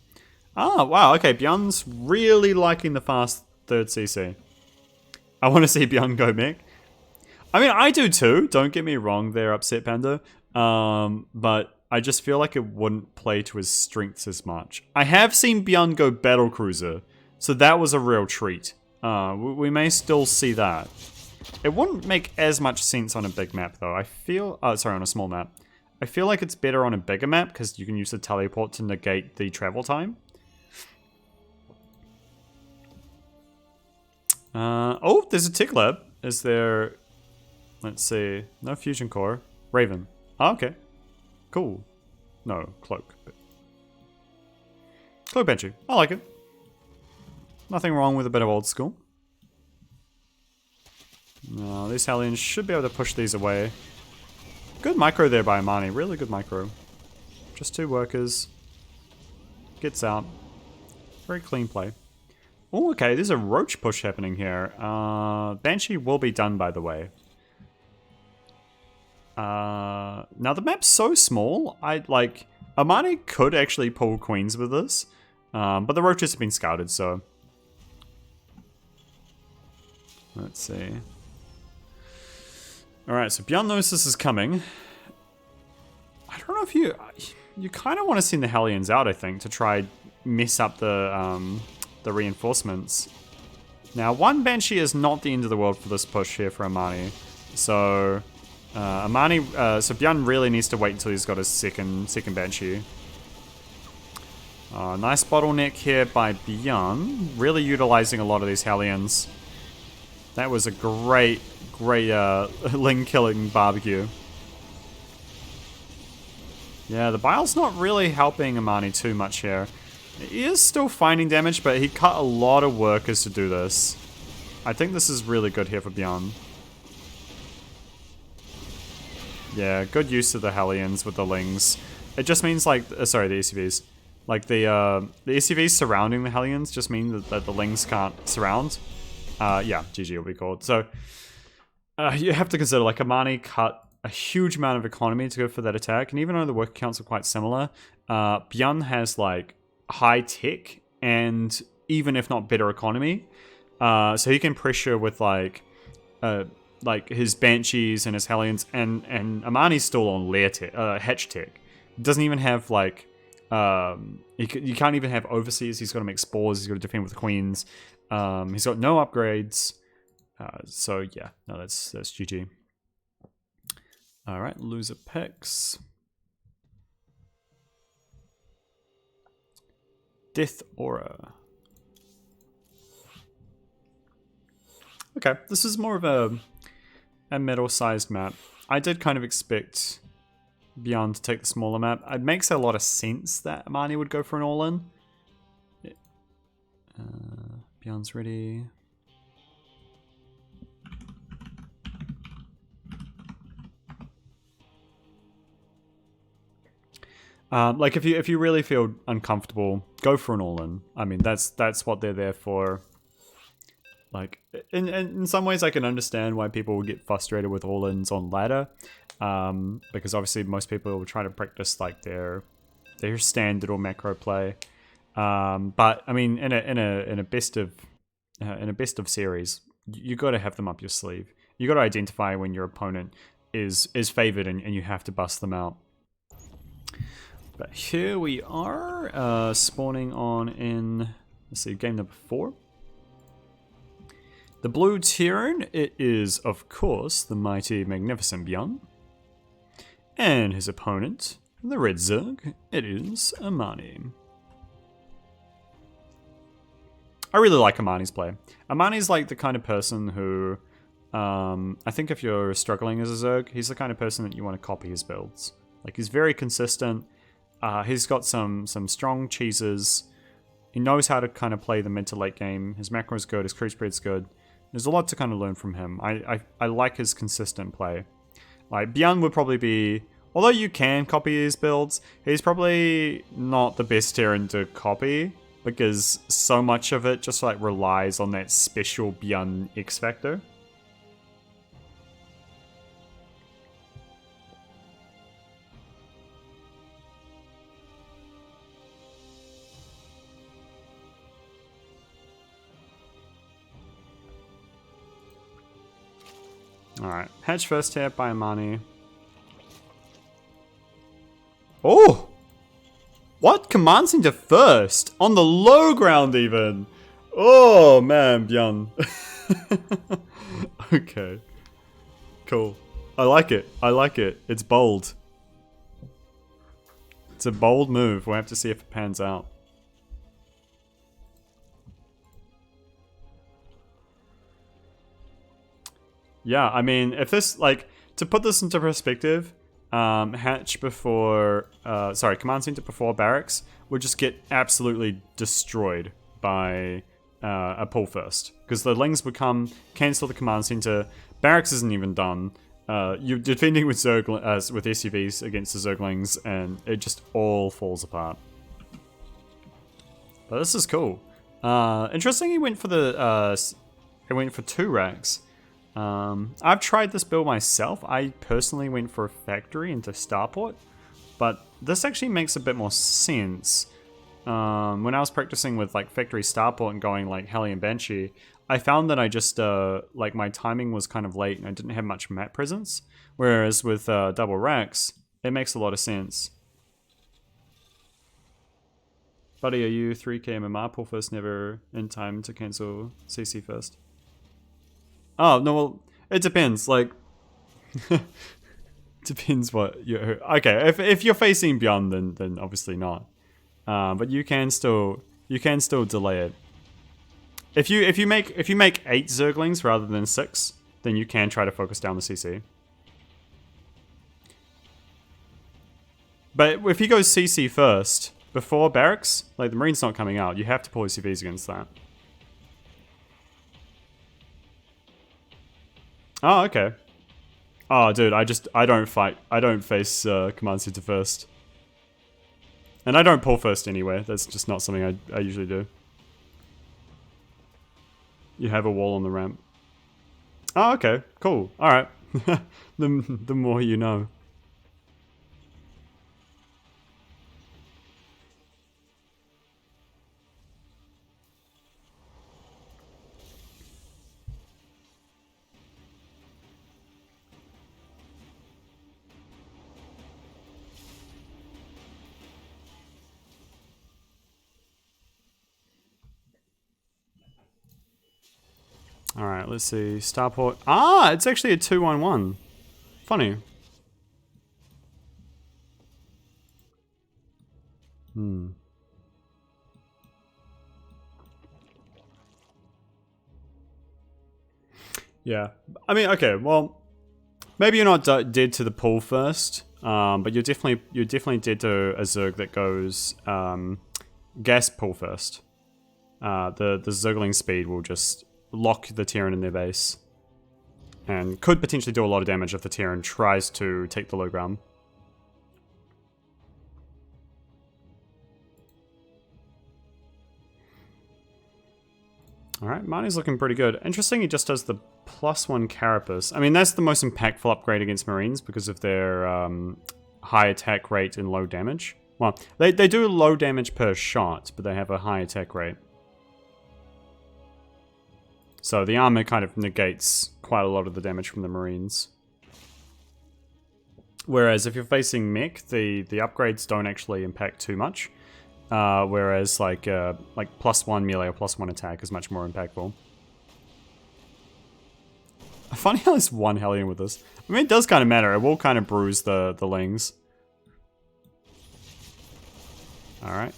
Ah, wow, okay, BYUN's really liking the fast 3rd CC. I want to see BYUN go mech. I mean, I do too, don't get me wrong there, Upset Panda. But I just feel like it wouldn't play to his strengths as much. I have seen BYUN go Battlecruiser, so that was a real treat. We may still see that. It wouldn't make as much sense on a big map though. I feel, sorry, on a small map. I feel like it's better on a bigger map because you can use the teleport to negate the travel time. Oh, there's a TIG lab. Is there... Let's see. No fusion core. Raven. Oh, okay. Cool. No, cloak. Cloak Banshee. I like it. Nothing wrong with a bit of old school. No, these Hellions should be able to push these away. Good micro there by ARMANI. Really good micro. Just 2 workers. Gets out. Very clean play. Oh, okay, there's a roach push happening here. Banshee will be done, by the way. Now the map's so small, ARMANI could actually pull queens with this. But the roaches have been scouted, so... Let's see. Alright, so BYUN knows this is coming. I don't know if you kind of want to send the Hellions out, I think, to try mess up the reinforcements. Now, 1 Banshee is not the end of the world for this push here for ARMANI. So, so BYUN really needs to wait until he's got his second Banshee. Nice bottleneck here by BYUN. Really utilizing a lot of these Hellions. That was a great Ling killing barbecue. Yeah, the Bile's not really helping ARMANI too much here. He is still finding damage, but he cut a lot of workers to do this. I think this is really good here for BYUN. Yeah, good use of the Hellions with the Lings. It just means like, sorry, the ECVs. Like the ECVs surrounding the Hellions just mean that the Lings can't surround. Yeah, GG will be called. So you have to consider like ARMANI cut a huge amount of economy to go for that attack, and even though the worker counts are quite similar, BYUN has like high tech and even if not better economy, so he can pressure with like his Banshees and his Hellions, and ARMANI's still on lair tech, hatch tech. He doesn't even have like you can't even have overseers. He's got to make spores. He's got to defend with queens. He's got no upgrades. So yeah, no, that's GG. All right, loser picks. Death Aura. Okay, this is more of a middle-sized map. I did kind of expect BYUN to take the smaller map. It makes a lot of sense that ARMANI would go for an all-in. BYUN's ready. Like if you really feel uncomfortable, go for an all-in. I mean, that's what they're there for. Like in some ways, I can understand why people would get frustrated with all-ins on ladder, because obviously most people will try to practice like their standard or macro play. But I mean, in a best of series, you got to have them up your sleeve. You got to identify when your opponent is favored and you have to bust them out. But here we are, spawning on in, let's see, game number 4. The blue Tyrant, it is, of course, the mighty, magnificent BYUN. And his opponent, the red Zerg, it is ARMANI. I really like ARMANI's play. ARMANI's like the kind of person who, I think if you're struggling as a Zerg, he's the kind of person that you want to copy his builds. Like, he's very consistent. He's got some strong cheeses. He knows how to kind of play the mid to late game. His macro is good. His creep spread's good. There's a lot to kind of learn from him. I like his consistent play. Like, BYUN would probably be... Although you can copy his builds, he's probably not the best Terran to copy, because so much of it just like relies on that special BYUN X factor. Alright, hatch first here by ARMANI. Oh! What? Command center first? On the low ground even? Oh man, BYUN. Okay. Cool. I like it. I like it. It's bold. It's a bold move. We'll have to see if it pans out. Yeah, I mean, if this, like, to put this into perspective, hatch before, command center before barracks would just get absolutely destroyed by a pull first. Because the Lings would come, cancel the command center, barracks isn't even done, you're defending with with SUVs against the Zerglings, and it just all falls apart. But this is cool. Interesting, he went for he went for 2 racks. I've tried this build myself. I personally went for a factory into starport, but this actually makes a bit more sense. When I was practicing with like factory starport and going like Hellion Banshee, I found that I just like my timing was kind of late and I didn't have much map presence. Whereas with double racks, it makes a lot of sense. Buddy, are you 3k MMR pull first, never in time to cancel CC first? Oh, no, well, it depends, like, depends what you're, okay, if you're facing BYUN, then obviously not. But you can still delay it. If you make 8 Zerglings rather than 6, then you can try to focus down the CC. But if he goes CC first before barracks, like the Marine's not coming out, you have to pull CVs against that. Oh, okay. Oh, dude, I don't face command center first. And I don't pull first anyway. That's just not something I usually do. You have a wall on the ramp. Oh, okay. Cool. Alright. the more you know. Alright, let's see. Starport. Ah, it's actually a 2-1-1. Funny. Yeah. I mean, okay, well, maybe you're not dead to the pull first, but you're definitely dead to a Zerg that goes gas pull first. The Zergling speed will just lock the Terran in their base. And could potentially do a lot of damage if the Terran tries to take the low ground. Alright, Marnie's looking pretty good. Interesting, he just does the +1 Carapace. I mean, that's the most impactful upgrade against Marines because of their high attack rate and low damage. Well, they do low damage per shot, but they have a high attack rate. So the armor kind of negates quite a lot of the damage from the Marines. Whereas if you're facing mech, the upgrades don't actually impact too much. Whereas like +1 melee or +1 attack is much more impactful. Funny how there's one Hellion with this. I mean, it does kind of matter. It will kind of bruise the Lings. All right.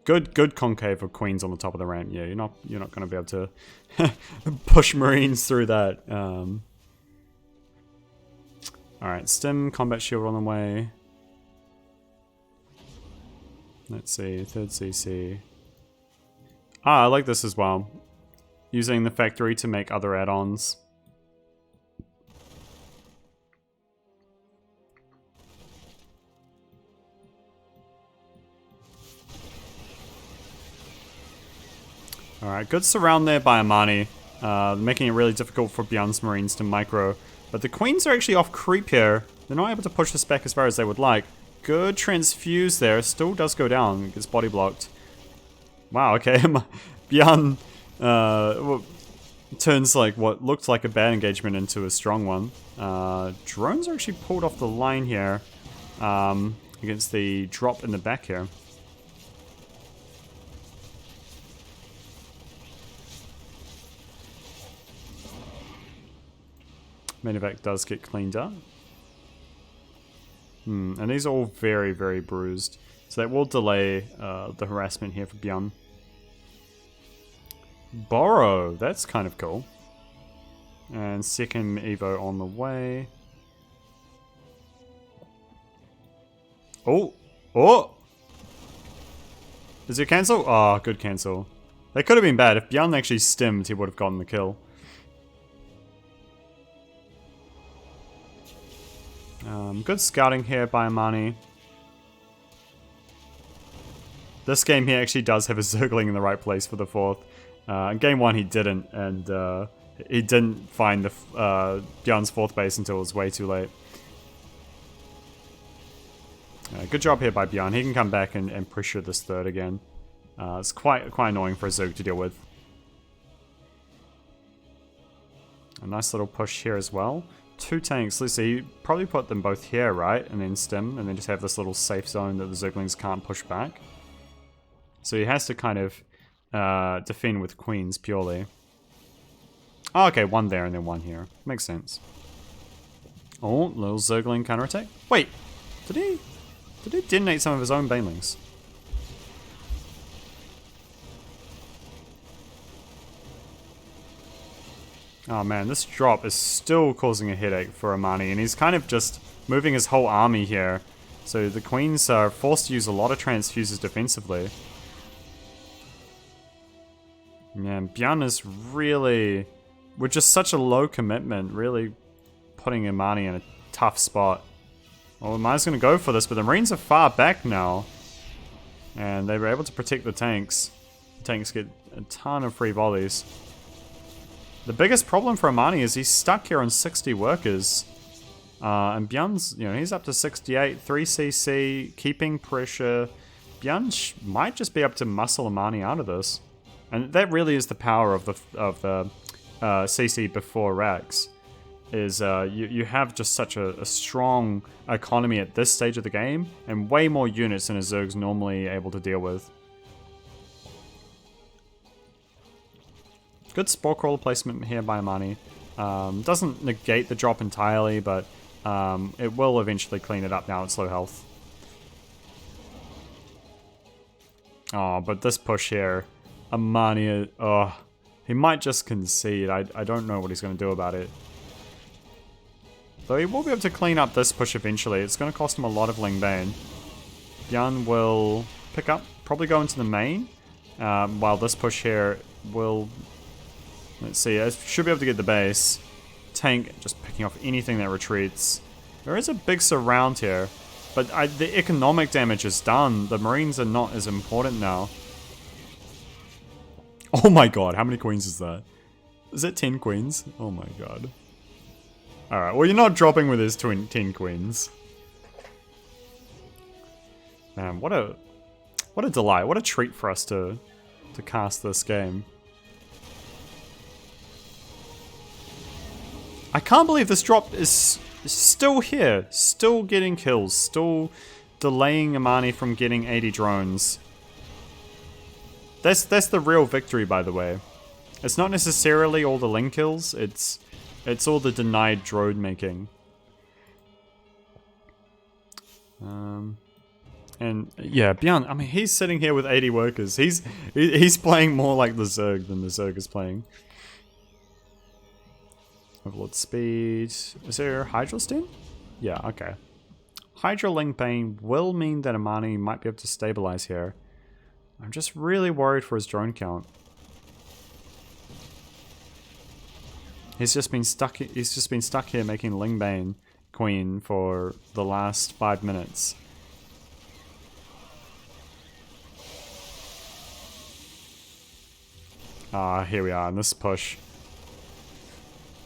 Good concave of Queens on the top of the ramp. Yeah, you're not going to be able to push Marines through that. All right, Stim combat shield on the way. Let's see, 3rd CC. Ah, I like this as well. Using the factory to make other add-ons. Alright, good surround there by ARMANI, making it really difficult for BYUN's Marines to micro. But the Queens are actually off creep here. They're not able to push this back as far as they would like. Good transfuse there, still does go down, gets body blocked. Wow, okay, BYUN turns like what looked like a bad engagement into a strong one. Drones are actually pulled off the line here against the drop in the back here. Medevac does get cleaned up. And these are all very, very bruised. So that will delay the harassment here for BYUN. Borrow, that's kind of cool. And second Evo on the way. Oh! Oh! Is it cancel? Oh, good cancel. That could have been bad. If BYUN actually stimmed, he would have gotten the kill. Good scouting here by ARMANI. This game he actually does have a Zergling in the right place for the 4th. In game 1 he didn't, and he didn't find the BYUN's 4th base until it was way too late. Good job here by BYUN. He can come back and pressure this 3rd again. It's quite annoying for a Zerg to deal with. A nice little push here as well. 2 tanks, let's see, probably put them both here, right? And then stim, and then just have this little safe zone that the Zerglings can't push back. So he has to kind of defend with Queens purely. Oh, okay, 1 there and then 1 here. Makes sense. Oh, little Zergling counterattack. Wait, did he detonate some of his own banelings? Oh man, this drop is still causing a headache for Armani, and he's kind of just moving his whole army here. So the queens are forced to use a lot of transfuses defensively. Man, BYUN is really, with just such a low commitment, really putting Armani in a tough spot. Well, Armani's going to go for this, but the Marines are far back now. And they were able to protect the tanks. The tanks get a ton of free volleys. The biggest problem for Armani is he's stuck here on 60 workers. And BYUN's, you know, he's up to 68, 3cc, keeping pressure. BYUN might just be able to muscle Armani out of this. And that really is the power of the CC before racks. Is you have just such a strong economy at this stage of the game, and way more units than a Zerg's normally able to deal with. Good Spore Crawler placement here by Armani. Doesn't negate the drop entirely, but it will eventually clean it up now at slow health. Oh, but this push here, Armani, oh, he might just concede. I don't know what he's going to do about it. Though he will be able to clean up this push eventually. It's going to cost him a lot of Ling Bane. BYUN will pick up, probably go into the main, while this push here will... Let's see, I should be able to get the base. Tank just picking off anything that retreats. There is a big surround here, but the economic damage is done. The Marines are not as important now. Oh my god, how many queens is that? Is it 10 queens? Oh my god. Alright, well you're not dropping with his 10 queens. Man, what a delight, what a treat for us to cast this game. I can't believe this drop is still here, still getting kills, still delaying Armani from getting 80 drones. That's the real victory, by the way. It's not necessarily all the Ling kills, it's all the denied drone making. And yeah, BYUN, I mean, he's sitting here with 80 workers. He's playing more like the Zerg than the Zerg is playing. Overlord speed. Is there Hydro Stem? Yeah, okay. Hydro Ling Bane will mean that Armani might be able to stabilize here. I'm just really worried for his drone count. He's just been stuck here making Ling Bane queen for the last 5 minutes. Ah, here we are in this push.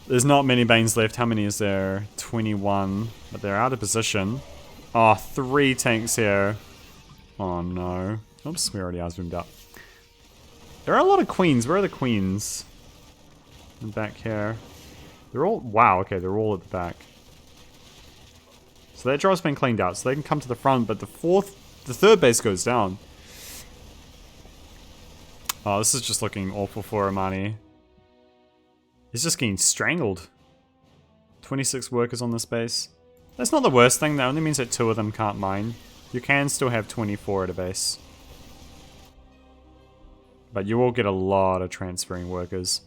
There's not many Banes left. How many is there? 21. But they're out of position. Oh, 3 tanks here. Oh no. Oops, we already are zoomed up. There are a lot of queens. Where are the queens? And back here. They're all... Wow, okay, they're all at the back. So that drop's been cleaned out. So they can come to the front, but the third base goes down. Oh, this is just looking awful for Armani. He's just getting strangled. 26 workers on this base. That's not the worst thing, that only means that 2 of them can't mine. You can still have 24 at a base. But you will get a lot of transferring workers.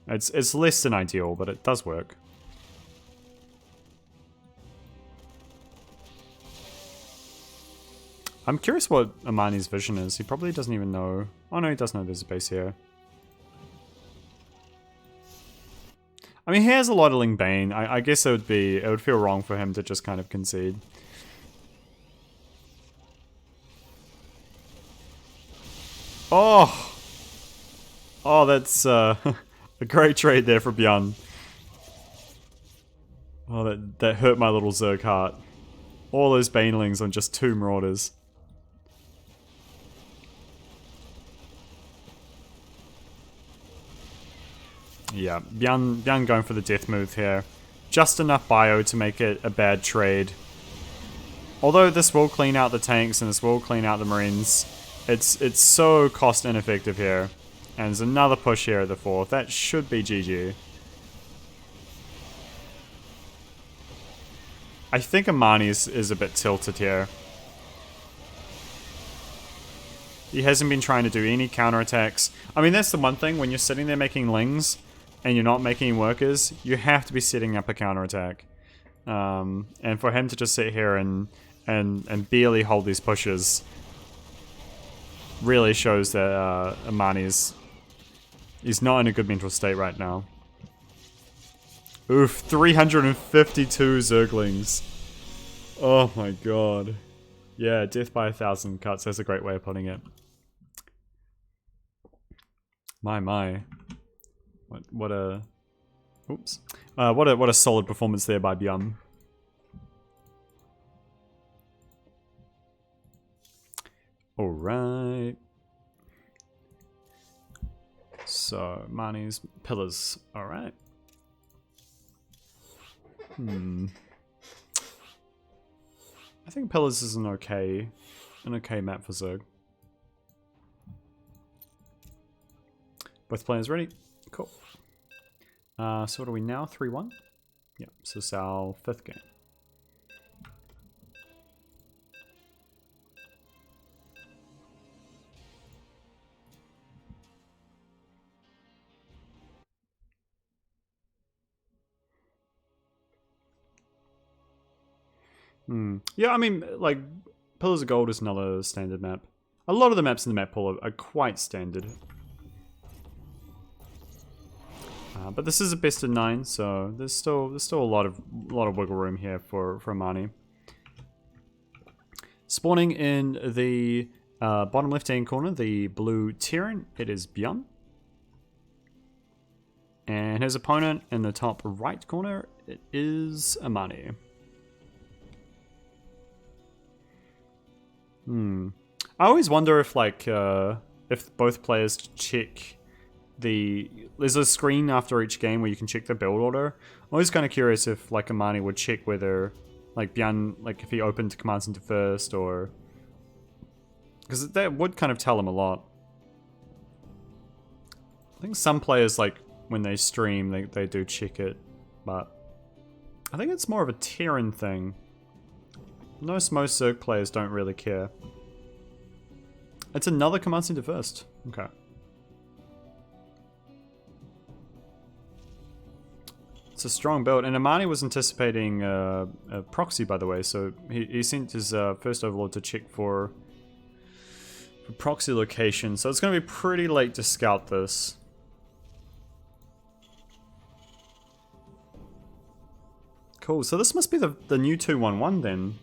It's less than ideal, but it does work. I'm curious what Armani's vision is. He probably doesn't even know. Oh no, he does know there's a base here. I mean, he has a lot of Ling Bane. I guess it would feel wrong for him to just kind of concede. Oh! Oh, that's a great trade there for BYUN. Oh, that hurt my little Zerg heart. All those Banelings on just 2 Marauders. Yeah, BYUN going for the death move here. Just enough bio to make it a bad trade. Although this will clean out the tanks and this will clean out the Marines, it's so cost ineffective here. And there's another push here at the 4th. That should be GG. I think Armani is a bit tilted here. He hasn't been trying to do any counterattacks. I mean, that's the one thing when you're sitting there making Lings. and you're not making workers, you have to be setting up a counterattack. And for him to just sit here and barely hold these pushes really shows that ARMANI is not in a good mental state right now. Oof, 352 Zerglings. Oh my god. Yeah, death by 1,000 cuts. That's a great way of putting it. My. What a... Oops. What a solid performance there by BYUN. Alright. So, ARMANI's pillars. Alright. I think pillars is an okay map for Zerg. Both players ready? Cool. So what are we now? 3-1? Yep, so this is our 5th game. Yeah, I mean, like, Pillars of Gold is another standard map. A lot of the maps in the map pool are quite standard. But this is a best of 9, so there's still a lot of wiggle room here for ARMANI. Spawning in the bottom left-hand corner, the blue Terran, it is BYUN. And his opponent in the top right corner, it is ARMANI. I always wonder if, like, if both players check there's a screen after each game where you can check the build order. I'm always kind of curious if, like, ARMANI would check whether, like, BYUN, like, if he opened Command Center first, or... Because that would kind of tell him a lot. I think some players, like, when they stream, they do check it, but... I think it's more of a Terran thing. Most Zerg players don't really care. It's another Command Center first. Okay. It's a strong build, and ARMANI was anticipating a proxy, by the way, so he sent his first overlord to check for proxy location, so it's going to be pretty late to scout this. Cool, so this must be the new 2-1-1 then.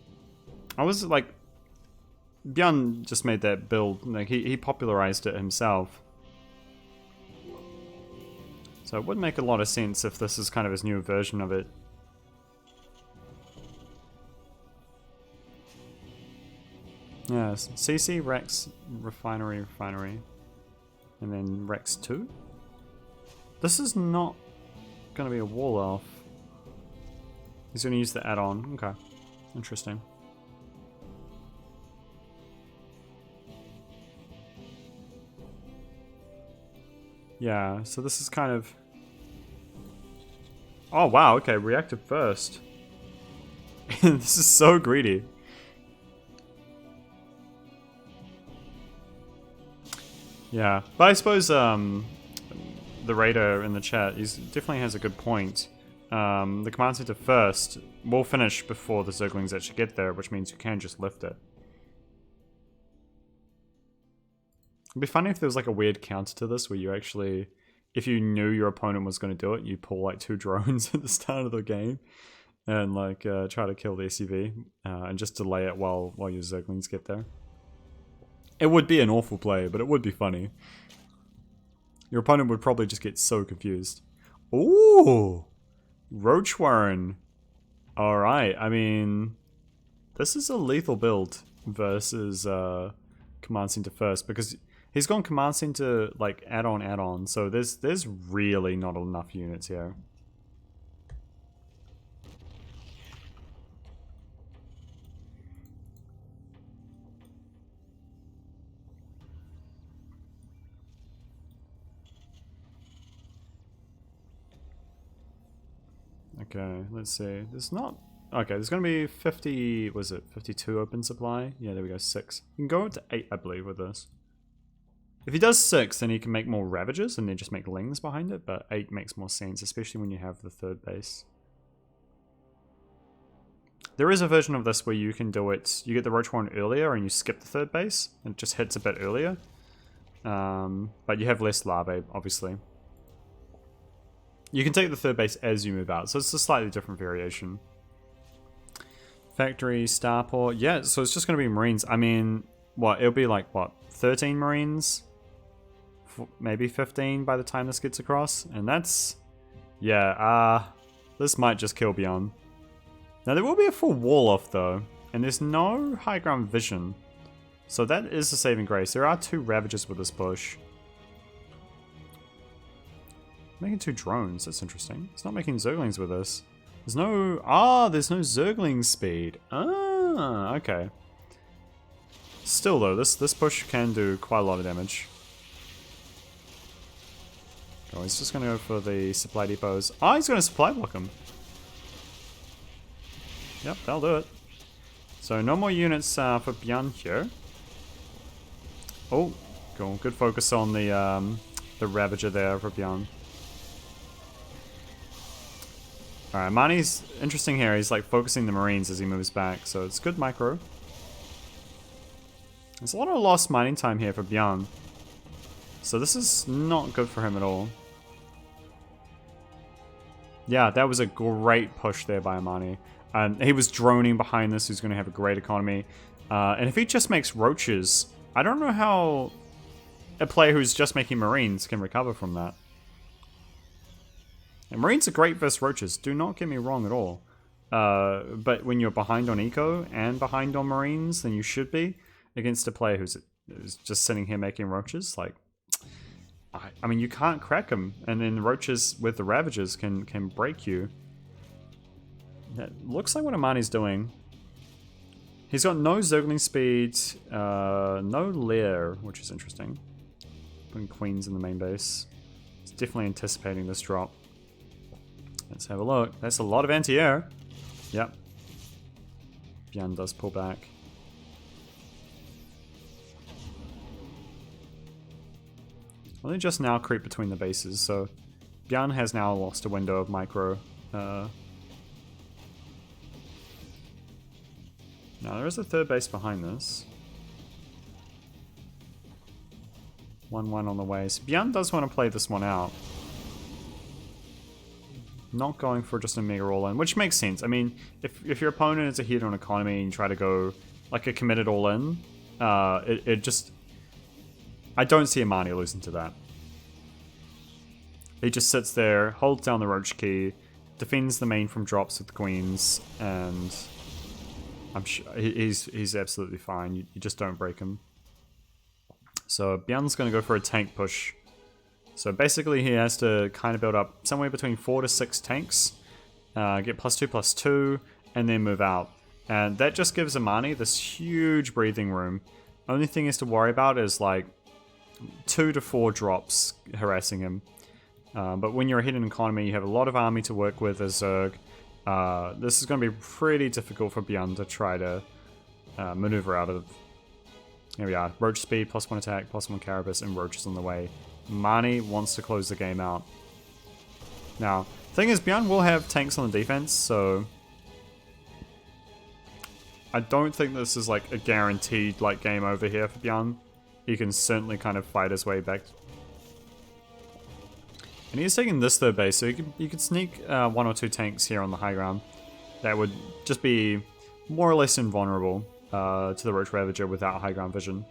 I was like, BYUN just made that build, like he popularized it himself. So it would make a lot of sense if this is kind of his new version of it. Yeah, CC, Rex, Refinery, and then Rex 2. This is not going to be a wall elf. He's going to use the add-on. Okay, interesting. Yeah, so this is kind of... Oh wow, okay, reactive first. This is so greedy. Yeah, but I suppose the Raider in the chat, he definitely has a good point. The Command Center first will finish before the Zerglings actually get there, which means you can just lift it. It'd be funny if there was like a weird counter to this where you actually, if you knew your opponent was going to do it, you pull like 2 drones at the start of the game and like try to kill the SUV and just delay it while your Zerglings get there. It would be an awful play, but it would be funny. Your opponent would probably just get so confused. Ooh! Roach Warren. Alright, I mean, this is a lethal build versus Command Center first, because he's gone Command Center like add-on, so there's really not enough units here. Okay, let's see. There's not... Okay, there's going to be 50... Was it 52 open supply? Yeah, there we go, 6. You can go up to 8, I believe, with this. If he does 6, then he can make more Ravagers and then just make Lings behind it, but 8 makes more sense, especially when you have the third base. There is a version of this where you can do it, you get the Roach Warren earlier and you skip the third base, and it just hits a bit earlier. But you have less larvae, obviously. You can take the third base as you move out, so it's a slightly different variation. Factory, Starport, yeah, so it's just going to be Marines. I mean, what, it'll be like, what, 13 Marines? Maybe 15 by the time this gets across, and that's, yeah, this might just kill BYUN. Now there will be a full wall off though, and there's no high ground vision, so that is a saving grace. There are 2 Ravagers with this push. Making 2 drones, that's interesting. It's not making Zerglings with this. There's no, there's no Zergling speed. Okay. Still though, this push can do quite a lot of damage. Oh, he's just going to go for the supply depots. Oh, he's going to supply block him. Yep, that'll do it. So no more units for BYUN here. Oh, cool. Good focus on the Ravager there for BYUN. Alright, Mani's interesting here. He's like focusing the Marines as he moves back, so it's good micro. There's a lot of lost mining time here for BYUN. So this is not good for him at all. Yeah, that was a great push there by ARMANI. He was droning behind this, he's going to have a great economy. And if he just makes roaches, I don't know how a player who's just making Marines can recover from that. And Marines are great versus roaches, do not get me wrong at all. But when you're behind on eco and behind on Marines, then you should be against a player who's just sitting here making roaches. Like, I mean, you can't crack them, and then the roaches with the Ravagers can break you. That looks like what ARMANI's doing. He's got no Zergling speed, no lair, which is interesting. Putting Queens in the main base. He's definitely anticipating this drop. Let's have a look. That's a lot of anti-air. Yep. BYUN does pull back. Well, they just now creep between the bases, so BYUN has now lost a window of micro. Now there is a third base behind this. 1-1 on the way. So BYUN does want to play this one out. Not going for just a mega all-in, which makes sense. I mean, if your opponent is a hit on economy and you try to go like a committed all-in, it just... I don't see ARMANI losing to that. He just sits there, holds down the Roach key, defends the main from drops with the Queens, and I'm sure he's absolutely fine. You just don't break him. So BYUN's going to go for a tank push. So basically he has to kind of build up somewhere between 4 to 6 tanks, get +2/+2, and then move out. And that just gives ARMANI this huge breathing room. Only thing is to worry about is like 2 to 4 drops harassing him. But when you're a hidden economy, you have a lot of army to work with as Zerg. This is going to be pretty difficult for BYUN to try to maneuver out of. Here we are. Roach speed, +1 attack, +1 Carapace, and Roach is on the way. ARMANI wants to close the game out. Now, thing is, BYUN will have tanks on the defense, so I don't think this is like a guaranteed like game over here for BYUN. He can certainly kind of fight his way back. And he's taking this third base, so you could sneak 1 or 2 tanks here on the high ground. That would just be more or less invulnerable to the Roach Ravager without high ground vision.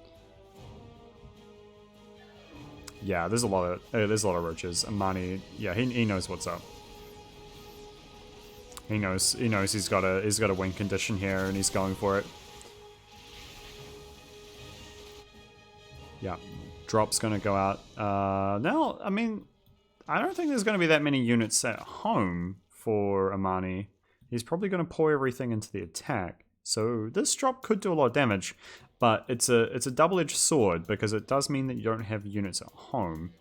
Yeah, there's a lot of roaches. ARMANI, yeah, he knows what's up. He knows he's got a win condition here, and he's going for it. Yeah, drop's gonna go out. Now, I mean, I don't think there's gonna be that many units at home for ARMANI. He's probably gonna pour everything into the attack. So this drop could do a lot of damage, but it's a double-edged sword because it does mean that you don't have units at home.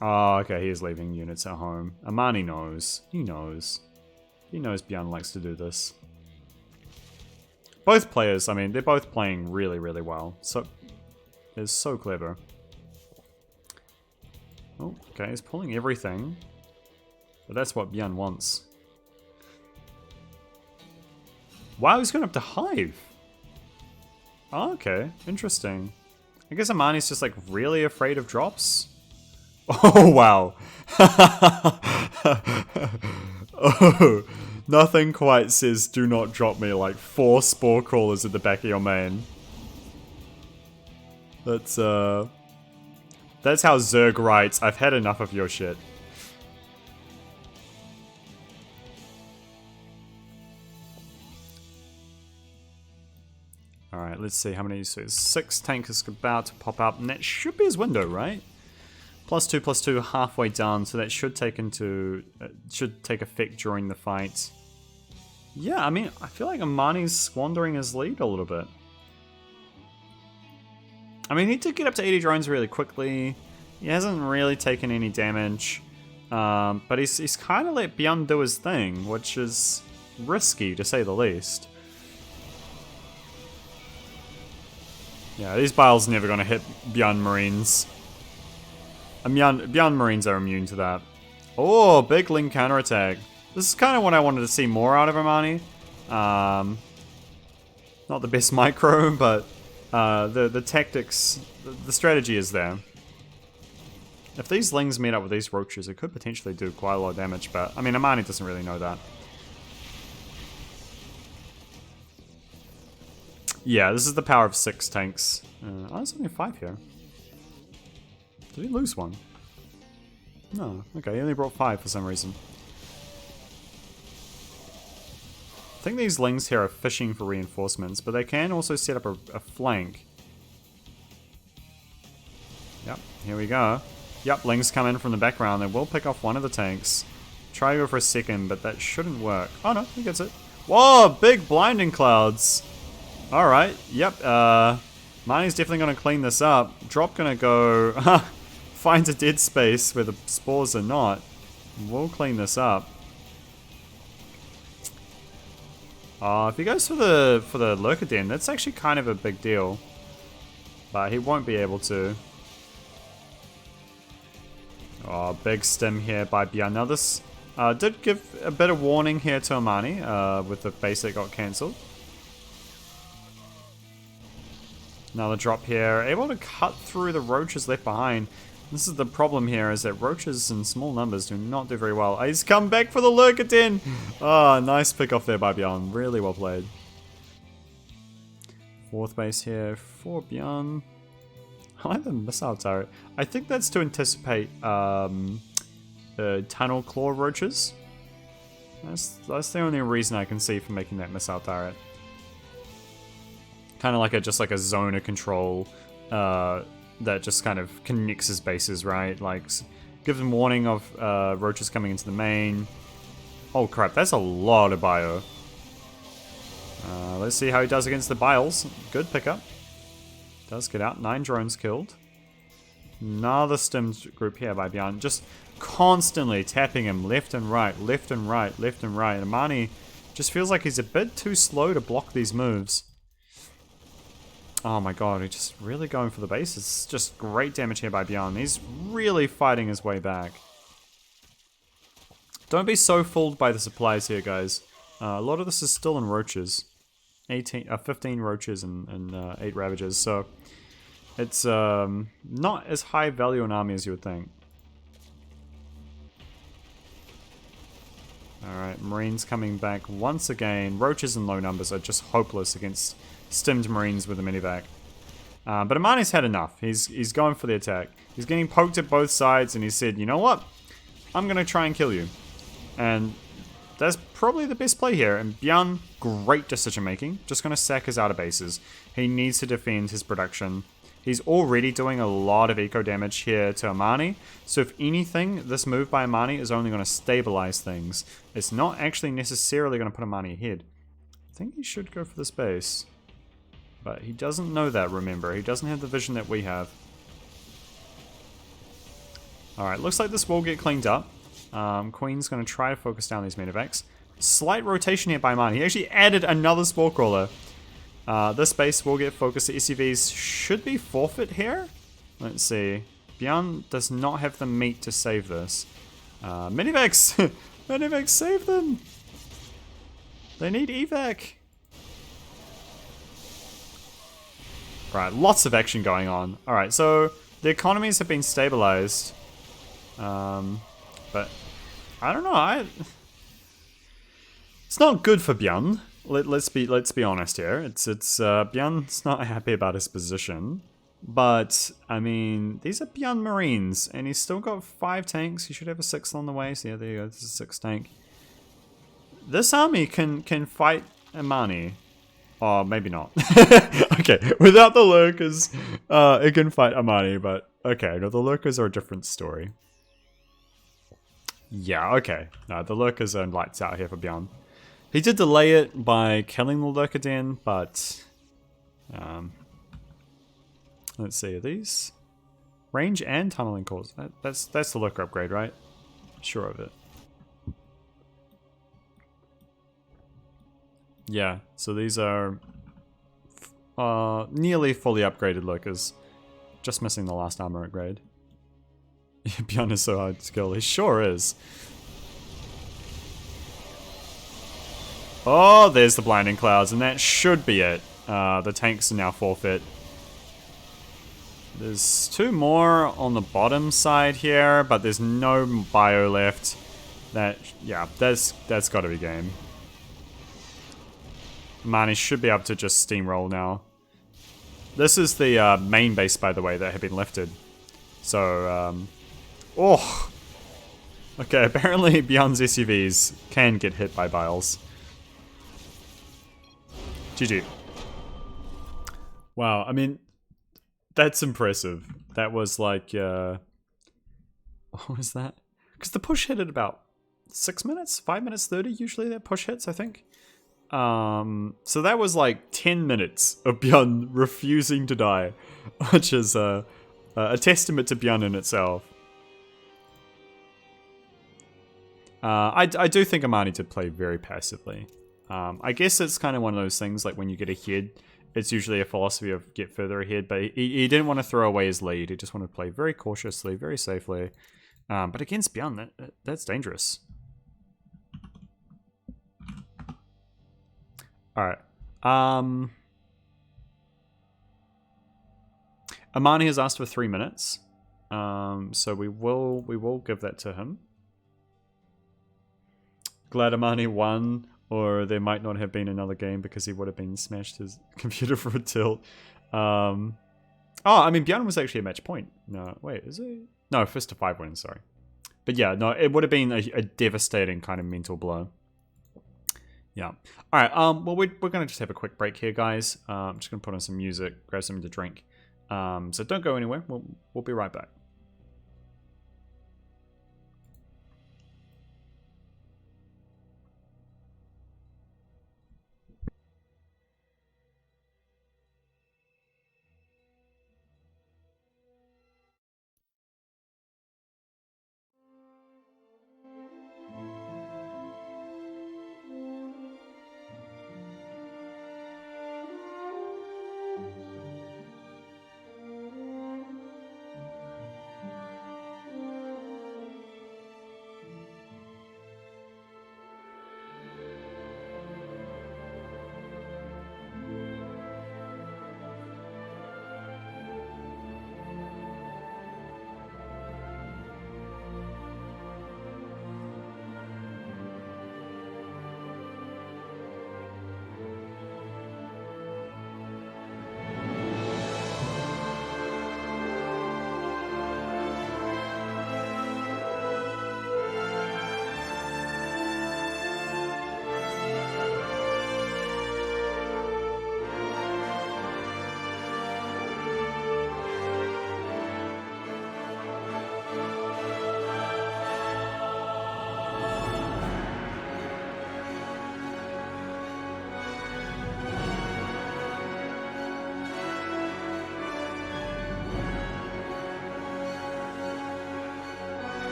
Oh, okay, he is leaving units at home. ARMANI knows. He knows. He knows BYUN likes to do this. Both players, I mean, they're both playing really, really well. So is so clever. Oh, okay, he's pulling everything. But that's what BYUN wants. Wow, he's going up to Hive. Oh, okay, interesting. I guess ARMANI's just like really afraid of drops. Oh, wow. Oh, nothing quite says do not drop me like 4 spore crawlers at the back of your main. That's how Zerg writes, I've had enough of your shit. Alright, let's see how many. So 6 tankers about to pop up, and that should be his window, right? +2/+2 halfway down, so that should take effect during the fight. Yeah, I mean, I feel like ARMANI's squandering his lead a little bit. I mean, he did get up to 80 drones really quickly. He hasn't really taken any damage. But he's kind of let BYUN do his thing, which is risky, to say the least. Yeah, these Bile's never going to hit BYUN Marines. BYUN Marines are immune to that. Oh, big Ling counterattack. This is kind of what I wanted to see more out of ARMANI. Not the best micro, but the tactics, the strategy is there. If these Lings meet up with these Roaches, it could potentially do quite a lot of damage, but I mean, ARMANI doesn't really know that. Yeah, this is the power of 6 tanks. Oh, there's only 5 here. Did he lose one? No, okay, he only brought 5 for some reason. I think these Lings here are fishing for reinforcements, but they can also set up a flank. Yep, here we go. Yep, Lings come in from the background. They will pick off one of the tanks. Try to go for a second, but that shouldn't work. Oh no, he gets it. Whoa, big blinding clouds. Alright, yep, ARMANI's definitely going to clean this up. Drop going to go... finds a dead space where the spores are not. We'll clean this up. If he goes for the Lurker Den, that's actually kind of a big deal. But he won't be able to. Oh, big stim here by BYUN. Now this did give a bit of warning here to ARMANI with the base that got cancelled. Another drop here, able to cut through the Roaches left behind. This is the problem here, is that Roaches in small numbers do not do very well. He's come back for the Lurker Den! Oh, nice pick off there by BYUN. Really well played. 4th base here for BYUN. I like the missile turret. I think that's to anticipate tunnel claw Roaches. That's the only reason I can see for making that missile turret. Kind of like just like a zone of control that just kind of connects his bases, right? Like, gives him warning of Roaches coming into the main. Oh crap, that's a lot of bio. Let's see how he does against the Biles. Good pickup. Does get out. 9 drones killed. Another stimmed group here by BYUN. Just constantly tapping him left and right, left and right, left and right. And ARMANI just feels like he's a bit too slow to block these moves. Oh my god, he's just really going for the base. It's just great damage here by BYUN. He's really fighting his way back. Don't be so fooled by the supplies here, guys. A lot of this is still in Roaches. 15 Roaches and 8 Ravagers, so it's not as high value an army as you would think. Alright, Marines coming back once again. Roaches in low numbers are just hopeless against stimmed Marines with a minivac. But ARMANI's had enough. He's going for the attack. He's getting poked at both sides and he said, you know what? I'm going to try and kill you. And that's probably the best play here. And BYUN, great decision making. Just going to sack his outer bases. He needs to defend his production. He's already doing a lot of eco damage here to ARMANI. So if anything, this move by ARMANI is only going to stabilize things. It's not actually necessarily going to put ARMANI ahead. I think he should go for this base. But he doesn't know that, remember. He doesn't have the vision that we have. Alright, looks like this will get cleaned up. Queen's going to try to focus down these medevacs. Slight rotation here by ARMANI. He actually added another Spore Crawler. This base will get focused. The SUVs should be forfeit here. Let's see. BYUN does not have the meat to save this. Minivacs! Minivacs, save them! They need evac. Right, lots of action going on. Alright, so the economies have been stabilized. But I don't know. It's not good for BYUN. Let's be honest here. It's BYUN's not happy about his position. But I mean, these are BYUN Marines, and he's still got 5 tanks. He should have a 6th on the way. So yeah, there you go. This is a 6th tank. This army can fight ARMANI. Oh, maybe not. Okay, without the lurkers, it can fight ARMANI, but okay, no, the lurkers are a different story. Yeah, okay. No, the lurkers are lights out here for BYUN. He did delay it by killing the lurker den, but let's see, are these range and tunneling cores? That's the lurker upgrade, right? Sure of it. Yeah, so these are nearly fully upgraded lurkers. Just missing the last armor upgrade. BYUN is so hard to kill. He sure is. Oh, there's the blinding clouds, and that should be it. The tanks are now forfeit. There's 2 more on the bottom side here, but there's no bio left. Yeah, that's got to be game. ARMANI should be able to just steamroll now. This is the main base, by the way, that had been lifted. So, oh! Okay, apparently BYUN's SUVs can get hit by biles. GG. Wow, I mean, that's impressive. That was like, what was that? Because the push hit at about 6 minutes? 5 minutes 30 usually that push hits, I think. So that was like 10 minutes of BYUN refusing to die, which is a testament to BYUN in itself. I do think ARMANI did play very passively. I guess it's kind of one of those things, like when you get ahead, it's usually a philosophy of get further ahead, but he didn't want to throw away his lead. He just wanted to play very cautiously, very safely. But against BYUN, that's dangerous. Alright. ARMANI has asked for 3 minutes. So we will give that to him. Glad ARMANI won, or there might not have been another game because he would have been smashed his computer for a tilt. Oh, I mean, BYUN was actually a match point. No, wait, is it? No, first to 5 wins, sorry. But yeah, no, it would have been a devastating kind of mental blow. Yeah. All right. Well, we're going to just have a quick break here, guys. I'm just going to put on some music, grab something to drink. So don't go anywhere. We'll be right back.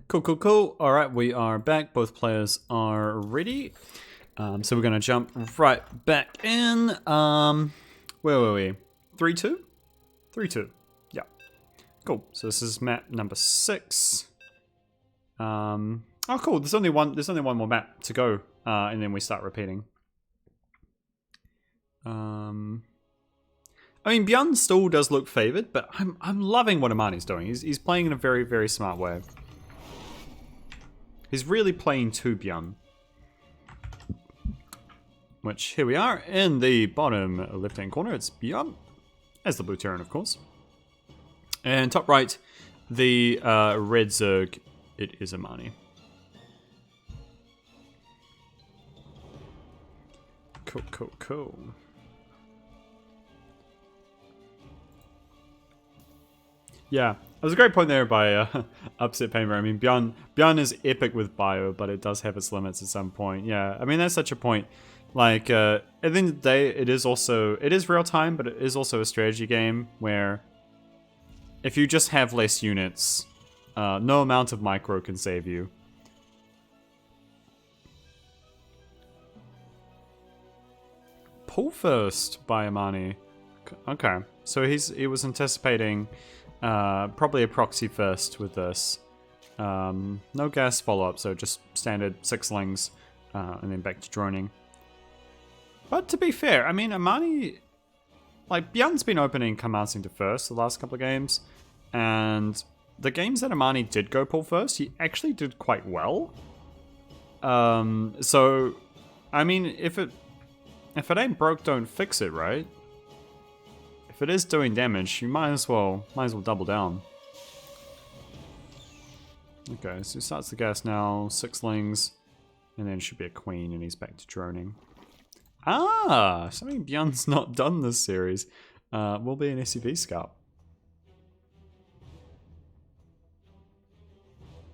Cool, cool, cool. All right, we are back. Both players are ready. So we're gonna jump right back in. Where were we? 3-2? 3-2. Yeah. Cool. So this is map number 6. Oh, cool. There's only one more map to go, and then we start repeating. I mean, BYUN still does look favored, but I'm loving what ARMANI's doing. He's playing in a very, very smart way. He's really playing to BYUN. Which, here we are, in the bottom left-hand corner, it's BYUN, as the blue Terran, of course. And top right, the red Zerg, it is ARMANI. Cool, cool, cool. Yeah, it was a great point there by Upset Pamer. I mean, BYUN is epic with bio, but it does have its limits at some point. Yeah, I mean, that's such a point. Like, at the end of the day, it is real time, but it is also a strategy game where if you just have less units, no amount of micro can save you. Pull first by ARMANI. Okay, so he was anticipating probably a proxy first with this. No gas follow-up, so just standard 6 lings and then back to droning. But to be fair, I mean, ARMANI, like, BYUN's been opening Command Center first the last couple of games, and the games that ARMANI did go pull first, he actually did quite well. So, I mean, if it ain't broke, don't fix it, right? If it is doing damage, you might as well double down. Okay, so he starts the gas now, 6 lings, and then it should be a queen, and he's back to droning. Ah, something BYUN's not done this series. Will be an SCV scout.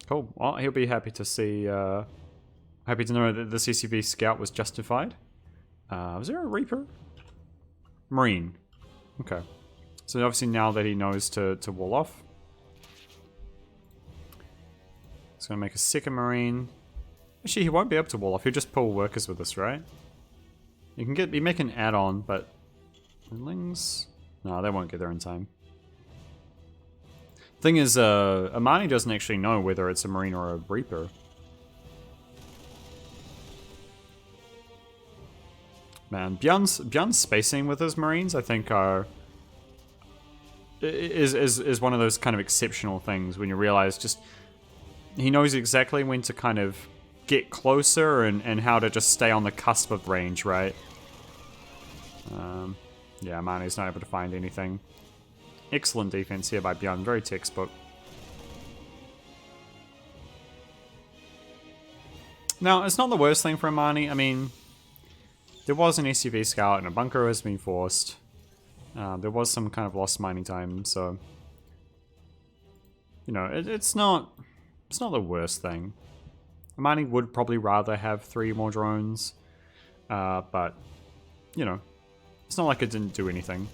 Cool. Well, he'll be happy to see, happy to know that the CCV scout was justified. Was there a Reaper? Marine. Okay. So obviously now that he knows to wall off. He's gonna make a second Marine. Actually, he won't be able to wall off. He'll just pull workers with us, right? You can be making an add-on, but lings? No, they won't get there in time. Thing is, ARMANI doesn't actually know whether it's a Marine or a Reaper. Man, BYUN's spacing with his Marines, I think, is one of those kind of exceptional things when you realize just he knows exactly when to kind of get closer and how to just stay on the cusp of range, right? Yeah, ARMANI's not able to find anything. Excellent defense here by BYUN, very textbook. Now, it's not the worst thing for ARMANI. I mean, there was an SCV scout and a bunker has been forced. There was some kind of lost mining time, so you know, it's not the worst thing. ARMANI would probably rather have 3 more drones, but you know, it's not like it didn't do anything.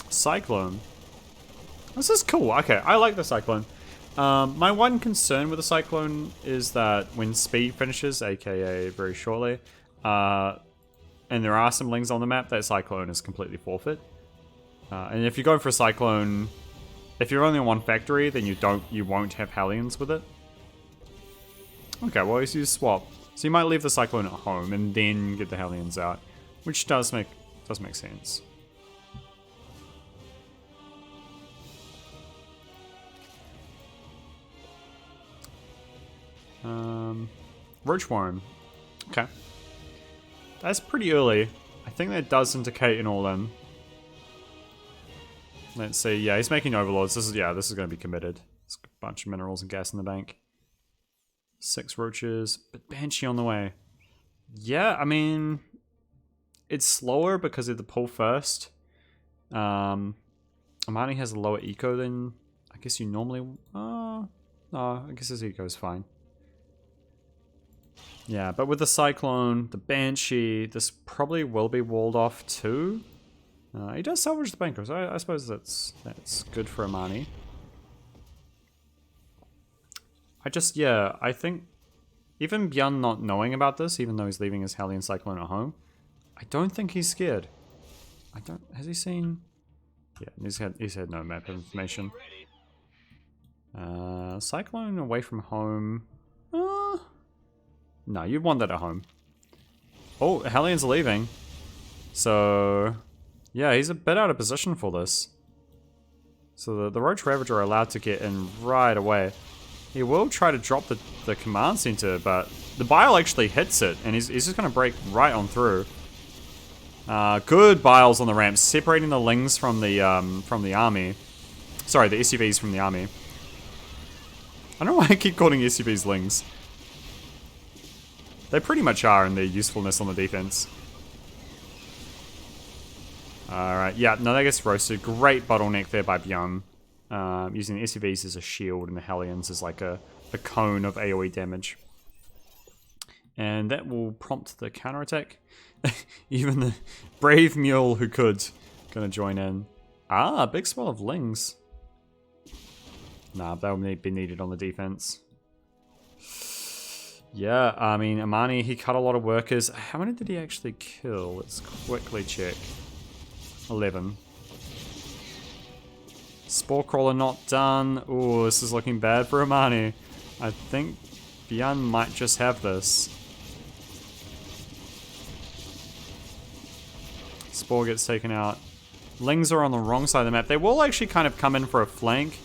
Cyclone. This is cool. Okay, I like the Cyclone. My one concern with the Cyclone is that when speed finishes, aka very shortly, and there are some lings on the map, that Cyclone is completely forfeit. And if you're going for a Cyclone, if you're only on one factory, then you won't have Hellions with it. Okay, well, he's used swap. So you might leave the Cyclone at home and then get the Hellions out, which does make sense. Roachworm. Okay. That's pretty early. I think that does indicate an all-in. Let's see. Yeah, he's making overlords. This is going to be committed. There's a bunch of minerals and gas in the bank. 6 roaches, but Banshee on the way. Yeah, I mean, it's slower because of the pull first. ARMANI has a lower eco than I guess you normally. No, I guess his eco is fine. Yeah, but with the Cyclone, the Banshee, this probably will be walled off too. He does salvage the banker, so I suppose that's good for ARMANI. Yeah, I think even BYUN not knowing about this, even though he's leaving his Hellion Cyclone at home, I don't think he's scared. Has he seen? Yeah, he's had no map information. Cyclone away from home. No, you'd want that at home. Oh, Hellion's leaving. So, yeah, he's a bit out of position for this. So the Roach Ravager are allowed to get in right away. He will try to drop the command center, but the Bile actually hits it, and he's just going to break right on through. Good Biles on the ramp, separating the Lings from the army. Sorry, the SUVs from the army. I don't know why I keep calling SUVs Lings. They pretty much are in their usefulness on the defense. Alright, yeah, no, that gets roasted. Great bottleneck there by BYUN. Using the SUVs as a shield and the Hellions as like a cone of AoE damage. And that will prompt the counterattack. Even the brave mule who could gonna join in. Ah, big swell of Lings. Nah, that will be needed on the defense. Yeah, I mean, ARMANI, he cut a lot of workers. How many did he actually kill? Let's quickly check. 11. Spore Crawler not done. Ooh, this is looking bad for ARMANI. I think BYUN might just have this. Spore gets taken out. Lings are on the wrong side of the map. They will actually kind of come in for a flank,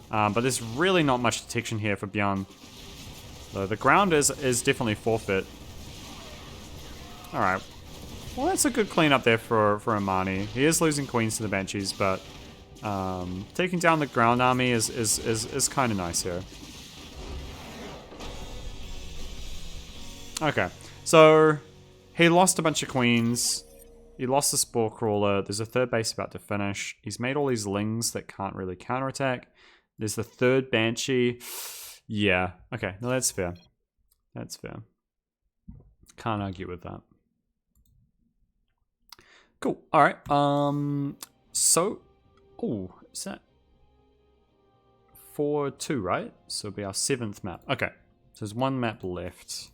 but there's really not much detection here for BYUN. So the ground is definitely forfeit. Alright. Well, that's a good cleanup there for ARMANI. He is losing queens to the Banshees, but taking down the ground army is kind of nice here. Okay, so he lost a bunch of queens. He lost the Spore Crawler. There's a third base about to finish. He's made all these Lings that can't really counterattack. There's the third Banshee. Yeah, okay, no, that's fair. That's fair. Can't argue with that. Cool, alright, so, oh, is that 4-2, right? So it'll be our 7th map. Okay, so there's one map left.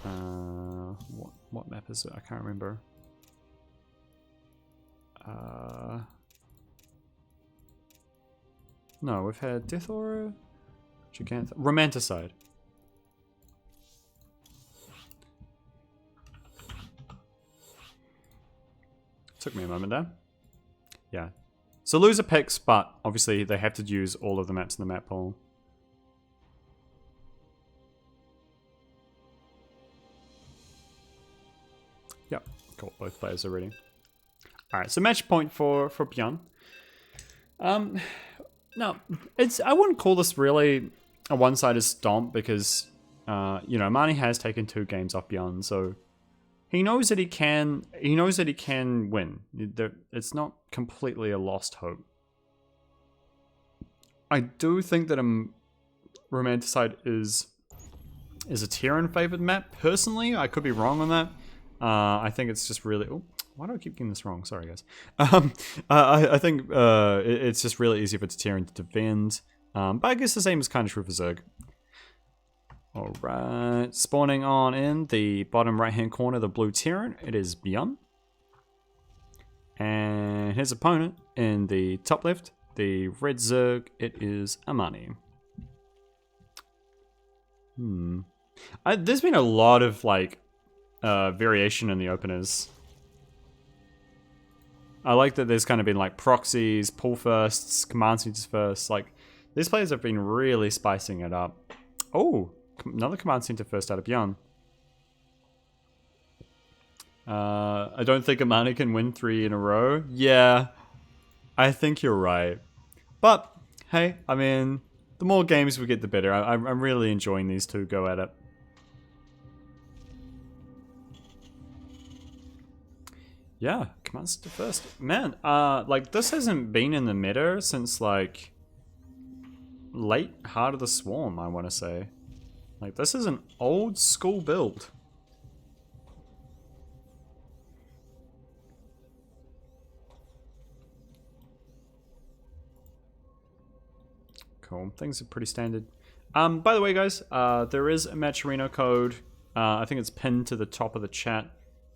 What map is it? I can't remember. No, we've had Death Aura, Gigantha, Romanticide. Took me a moment there. Yeah. So loser picks, but obviously they have to use all of the maps in the map pool. Yep, cool. Both players are ready. Alright, so match point for BYUN. No, I wouldn't call this really a one-sided stomp because, you know, ARMANI has taken 2 games off BYUN, so he knows that he can win. It's not completely a lost hope. I do think that Romanticide is a Terran favored map. Personally, I could be wrong on that. I think it's just really... Oh, why do I keep getting this wrong? Sorry, guys. I think it's just really easy for Terran to defend. But I guess the same is kind of true for Zerg. Alright, spawning on in the bottom right hand corner, the blue Terran, it is BYUN. And his opponent in the top left, the red Zerg, it is ARMANI. There's been a lot of like variation in the openers. I like that there's kind of been like proxies, pull firsts, command centers first. Like these players have been really spicing it up. Oh, another command center first out of BYUN. I don't think ARMANI can win 3 in a row. Yeah, I think you're right. But hey, I mean, the more games we get, the better. I'm really enjoying these two go at it. Yeah, command center first. Man, like this hasn't been in the meta since like late Heart of the Swarm, I want to say. Like this is an old school build. Cool, things are pretty standard. By the way, guys, there is a Matcherino code. I think it's pinned to the top of the chat.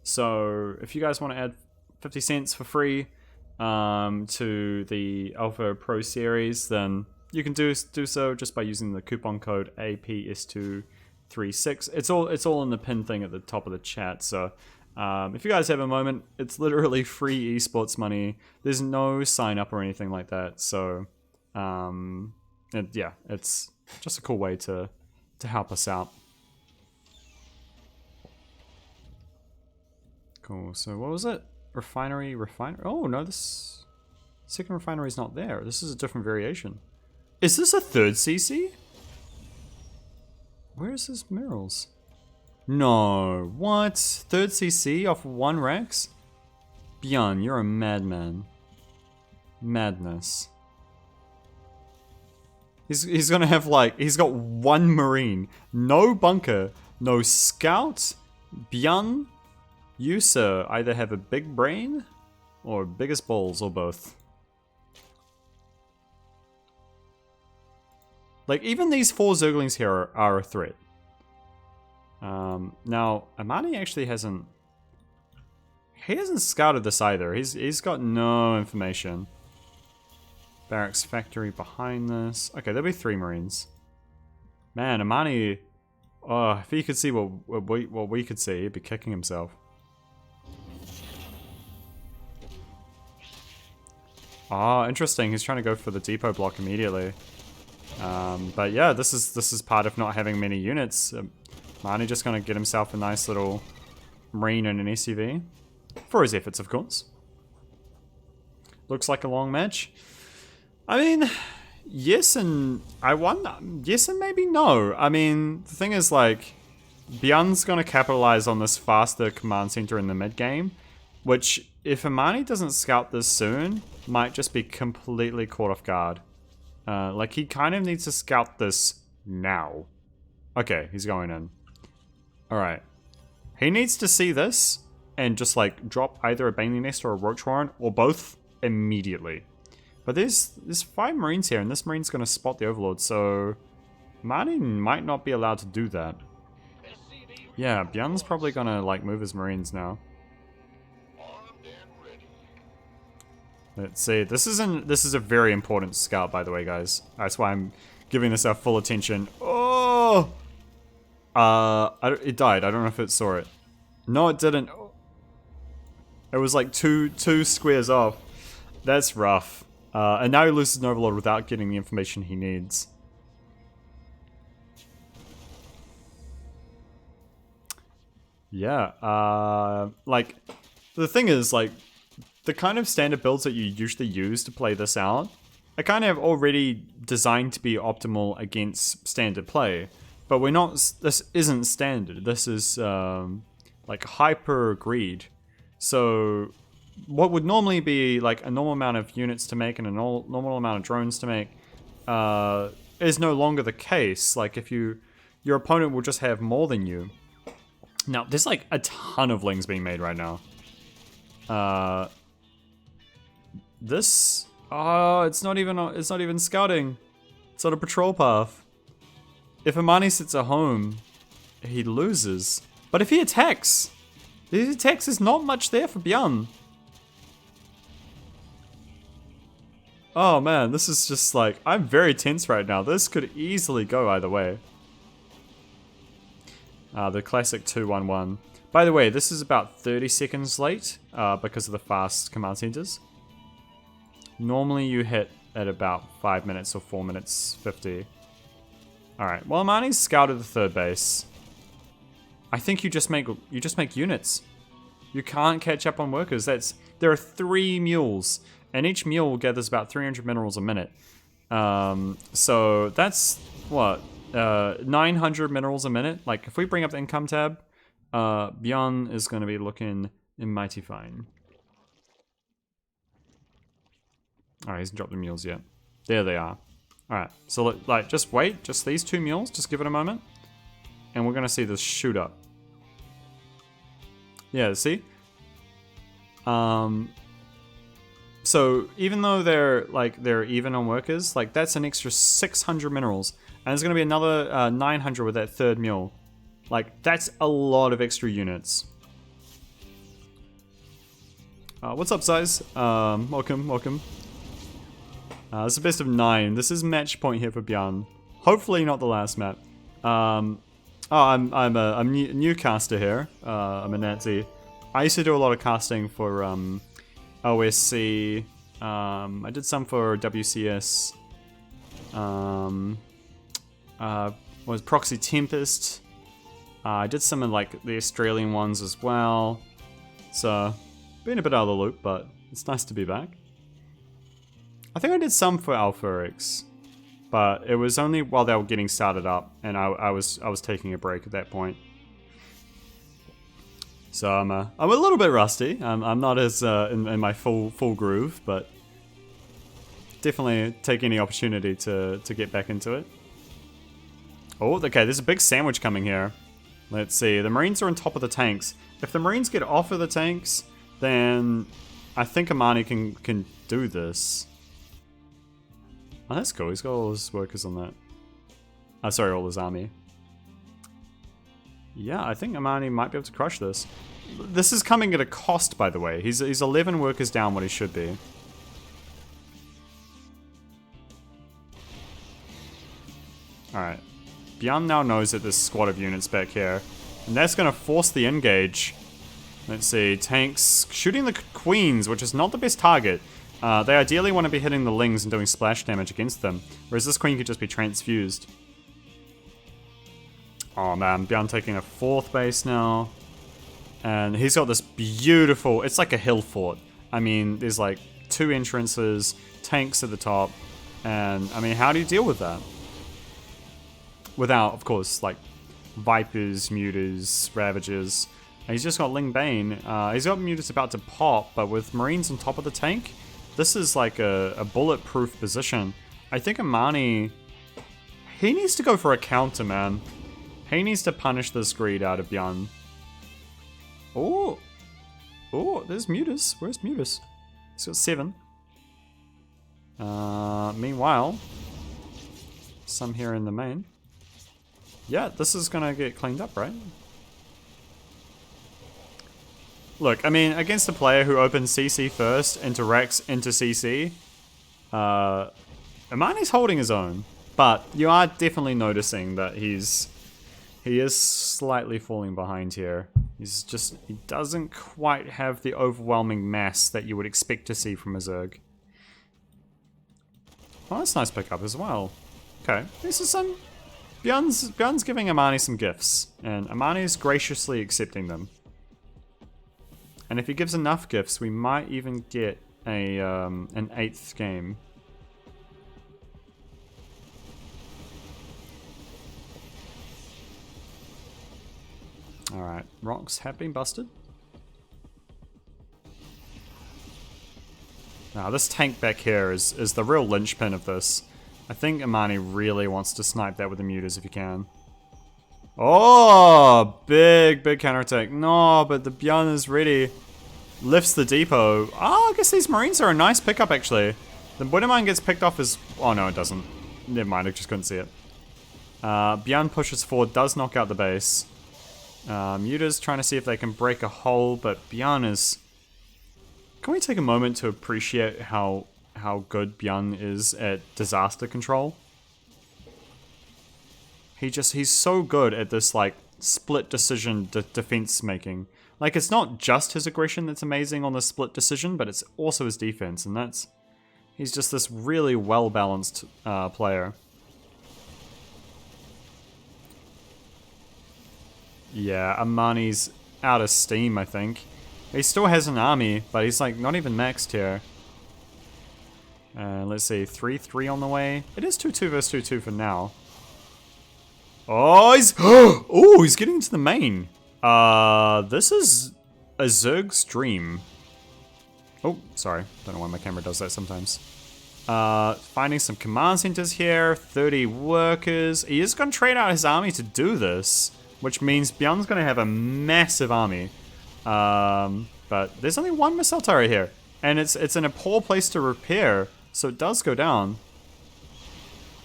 So if you guys want to add 50 cents for free to the Alpha Pro series, then you can do so just by using the coupon code APS236. It's all in the pin thing at the top of the chat. So if you guys have a moment, it's literally free esports money. There's no sign up or anything like that. So yeah, it's just a cool way to help us out. Cool. So what was it? Refinery. Oh no, this second refinery is not there. This is a different variation. Is this a third CC? Where is this minerals? No. What? Third CC off one Rex? BYUN, you're a madman. Madness. He's gonna have like, he's got one marine, no bunker, no scout. BYUN, you sir either have a big brain or biggest balls or both. Like even these 4 Zerglings here are a threat. Now ARMANI actually hasn't scouted this either. He's got no information. Barracks factory behind this. Okay, there'll be 3 marines. Man, ARMANI, oh, if he could see what we could see, he'd be kicking himself. Oh, interesting. He's trying to go for the depot block immediately. But yeah, this is part of not having many units. ARMANI just gonna get himself a nice little marine and an SUV for his efforts, of course. Looks like a long match. I mean, yes and yes and maybe no. I mean, the thing is, like, BYUN's gonna capitalize on this faster command center in the mid game, which if ARMANI doesn't scout this soon, might just be completely caught off guard. Like, he kind of needs to scout this now. Okay, he's going in. Alright. He needs to see this and just, like, drop either a Baneling Nest or a Roach Warren, or both, immediately. But there's 5 Marines here, and this Marine's going to spot the Overlord, so ARMANI might not be allowed to do that. Yeah, BYUN's probably going to, like, move his Marines now. Let's see. This is a very important scout, by the way, guys. That's why I'm giving this our full attention. Oh! It died. I don't know if it saw it. No, it didn't. It was like two squares off. That's rough. And now he loses an Overlord without getting the information he needs. Yeah. Like, the thing is, like, the kind of standard builds that you usually use to play this out are kind of already designed to be optimal against standard play. But we're not, this isn't standard. This is like hyper greed. So what would normally be like a normal amount of units to make and a normal amount of drones to make is no longer the case. Like if your opponent will just have more than you. Now there's like a ton of lings being made right now. This, it's not even scouting. It's on a patrol path. If ARMANI sits at home, he loses. But if he attacks, there's not much there for BYUN. Oh man, this is just like, I'm very tense right now. This could easily go either way. The classic 2-1-1. By the way, this is about 30 seconds late because of the fast command centers. Normally you hit at about 5 minutes or 4 minutes 50. Alright, well ARMANI's scouted the third base. I think you just make units. You can't catch up on workers. There are 3 mules, and each mule gathers about 300 minerals a minute. So that's what? 900 minerals a minute. Like if we bring up the income tab, BYUN is going to be looking mighty fine. Alright, he hasn't dropped the mules yet. There they are. Alright, so like, just wait. Just these 2 mules. Just give it a moment. And we're going to see this shoot up. Yeah, see? So even though they're even on workers, like that's an extra 600 minerals, and there's gonna be another 900 with that third mule. Like that's a lot of extra units. What's up, Size? Welcome. It's the best of 9. This is match point here for BYUN. Hopefully not the last map. I'm a new caster here. I'm Anansi. I used to do a lot of casting for OSC. I did some for WCS. Was Proxy Tempest. I did some in like the Australian ones as well. So, been a bit out of the loop, but it's nice to be back. I think I did some for Alphyrix, but it was only while they were getting started up, and I was taking a break at that point. So I'm a little bit rusty. I'm not as in my full groove, but definitely take any opportunity to get back into it. Oh, okay. There's a big sandwich coming here. Let's see. The Marines are on top of the tanks. If the Marines get off of the tanks, then I think ARMANI can do this. Oh, that's cool. He's got all his workers on that. Oh, sorry, all his army. Yeah, I think ARMANI might be able to crush this. This is coming at a cost, by the way. He's 11 workers down what he should be. Alright. BYUN now knows that there's a squad of units back here. And that's going to force the engage. Let's see. Tanks shooting the queens, which is not the best target. They ideally want to be hitting the lings and doing splash damage against them. Whereas this queen could just be transfused. Oh man, BYUN taking a 4th base now. And he's got this beautiful... It's like a hill fort. I mean, there's like 2 entrances, tanks at the top. And, I mean, how do you deal with that? Without, of course, like, Vipers, Mutas, Ravagers. And he's just got Ling Bane. He's got Mutas about to pop, but with Marines on top of the tank, this is like a bulletproof position. I think ARMANI... He needs to go for a counter, man. He needs to punish this greed out of BYUN. Oh! Oh, there's Mutas. Where's Mutas? He's got 7. Meanwhile, some here in the main. Yeah, this is gonna get cleaned up, right? Look, I mean, against a player who opens CC first, interacts into CC, ARMANI's holding his own. But you are definitely noticing that he is slightly falling behind here. He doesn't quite have the overwhelming mass that you would expect to see from a Zerg. Oh, that's a nice pickup as well. Okay, this is some... BYUN's giving ARMANI some gifts, and ARMANI's graciously accepting them. And if he gives enough gifts, we might even get a an 8th game. Alright, rocks have been busted. Now this tank back here is the real linchpin of this. I think ARMANI really wants to snipe that with the Mutas if he can. Oh, big counterattack. No, but the BYUN is ready. Lifts the depot. Oh, I guess these Marines are a nice pickup actually. The Buddha gets picked off as... Oh no, it doesn't. Never mind, I just couldn't see it. BYUN pushes forward, does knock out the base. Muta's trying to see if they can break a hole, but BYUN is... Can we take a moment to appreciate how good BYUN is at disaster control? He's so good at this like split decision defense making. Like it's not just his aggression that's amazing on the split decision, but it's also his defense, and he's just this really well balanced player. Yeah, ARMANI's out of steam, I think. He still has an army, but he's like not even maxed here. Let's see, 3-3 on the way. It is 2-2 versus 2-2 for now. Oh, he's getting into the main. This is a Zerg's dream. Oh, sorry. Don't know why my camera does that sometimes. Finding some command centers here. 30 workers. He is going to trade out his army to do this, which means BYUN's going to have a massive army. But there's only one missile turret here. And it's in a poor place to repair, so it does go down.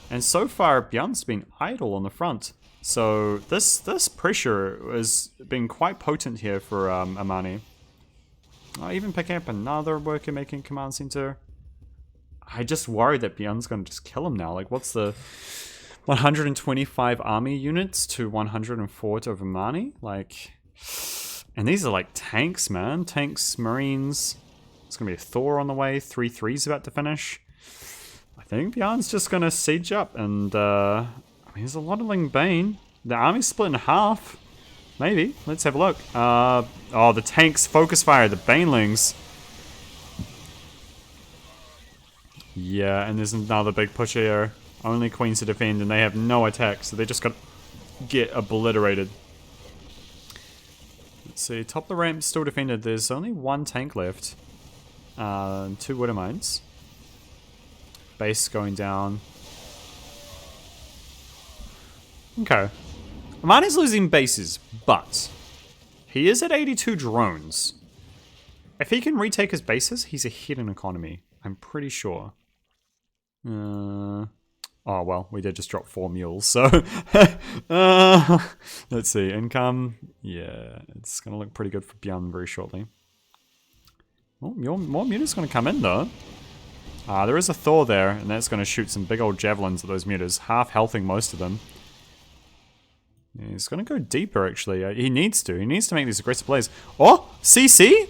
And so far, BYUN's been idle on the front. So this pressure has been quite potent here for ARMANI. Even picking up another worker making command center. I just worry that BYUN's going to just kill him now. Like, what's the 125 army units to 104 to ARMANI? Like, and these are like tanks, man. Tanks, marines. It's going to be a Thor on the way. 3-3's about to finish. I think BYUN's just going to siege up. And, I mean, there's a lot of Ling Bane. The army's split in half. Maybe. Let's have a look. Oh, the tanks focus fire. The Banelings. Yeah, and there's another big push here. Only queens to defend, and they have no attack, so they just got to get obliterated. Let's see, top of the ramp still defended. There's only one tank left. 2 Widow Mines. Base going down. Okay. ARMANI's losing bases, but he is at 82 drones. If he can retake his bases, he's ahead in economy. I'm pretty sure. Oh, well, we did just drop 4 mules, so... let's see, income. Yeah, it's going to look pretty good for BYUN very shortly. Oh, more mutas going to come in, though. There is a Thor there, and that's going to shoot some big old javelins at those mutas, half-healthing most of them. Yeah, he's going to go deeper, actually. He needs to. He needs to make these aggressive plays. Oh, CC?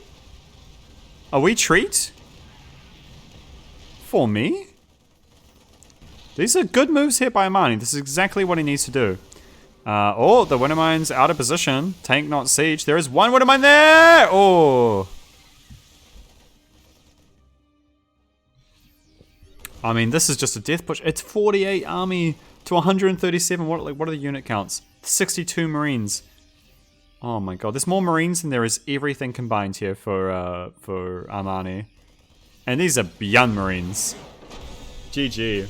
Are we treat? For me? These are good moves here by ARMANI. This is exactly what he needs to do. Oh, the Widow Mine's out of position. Tank not siege. There is one Widow Mine there! Oh! I mean, this is just a death push. It's 48 army to 137. What are the unit counts? 62 Marines. Oh my god. There's more Marines than there is everything combined here for ARMANI. And these are BYUN Marines. GG.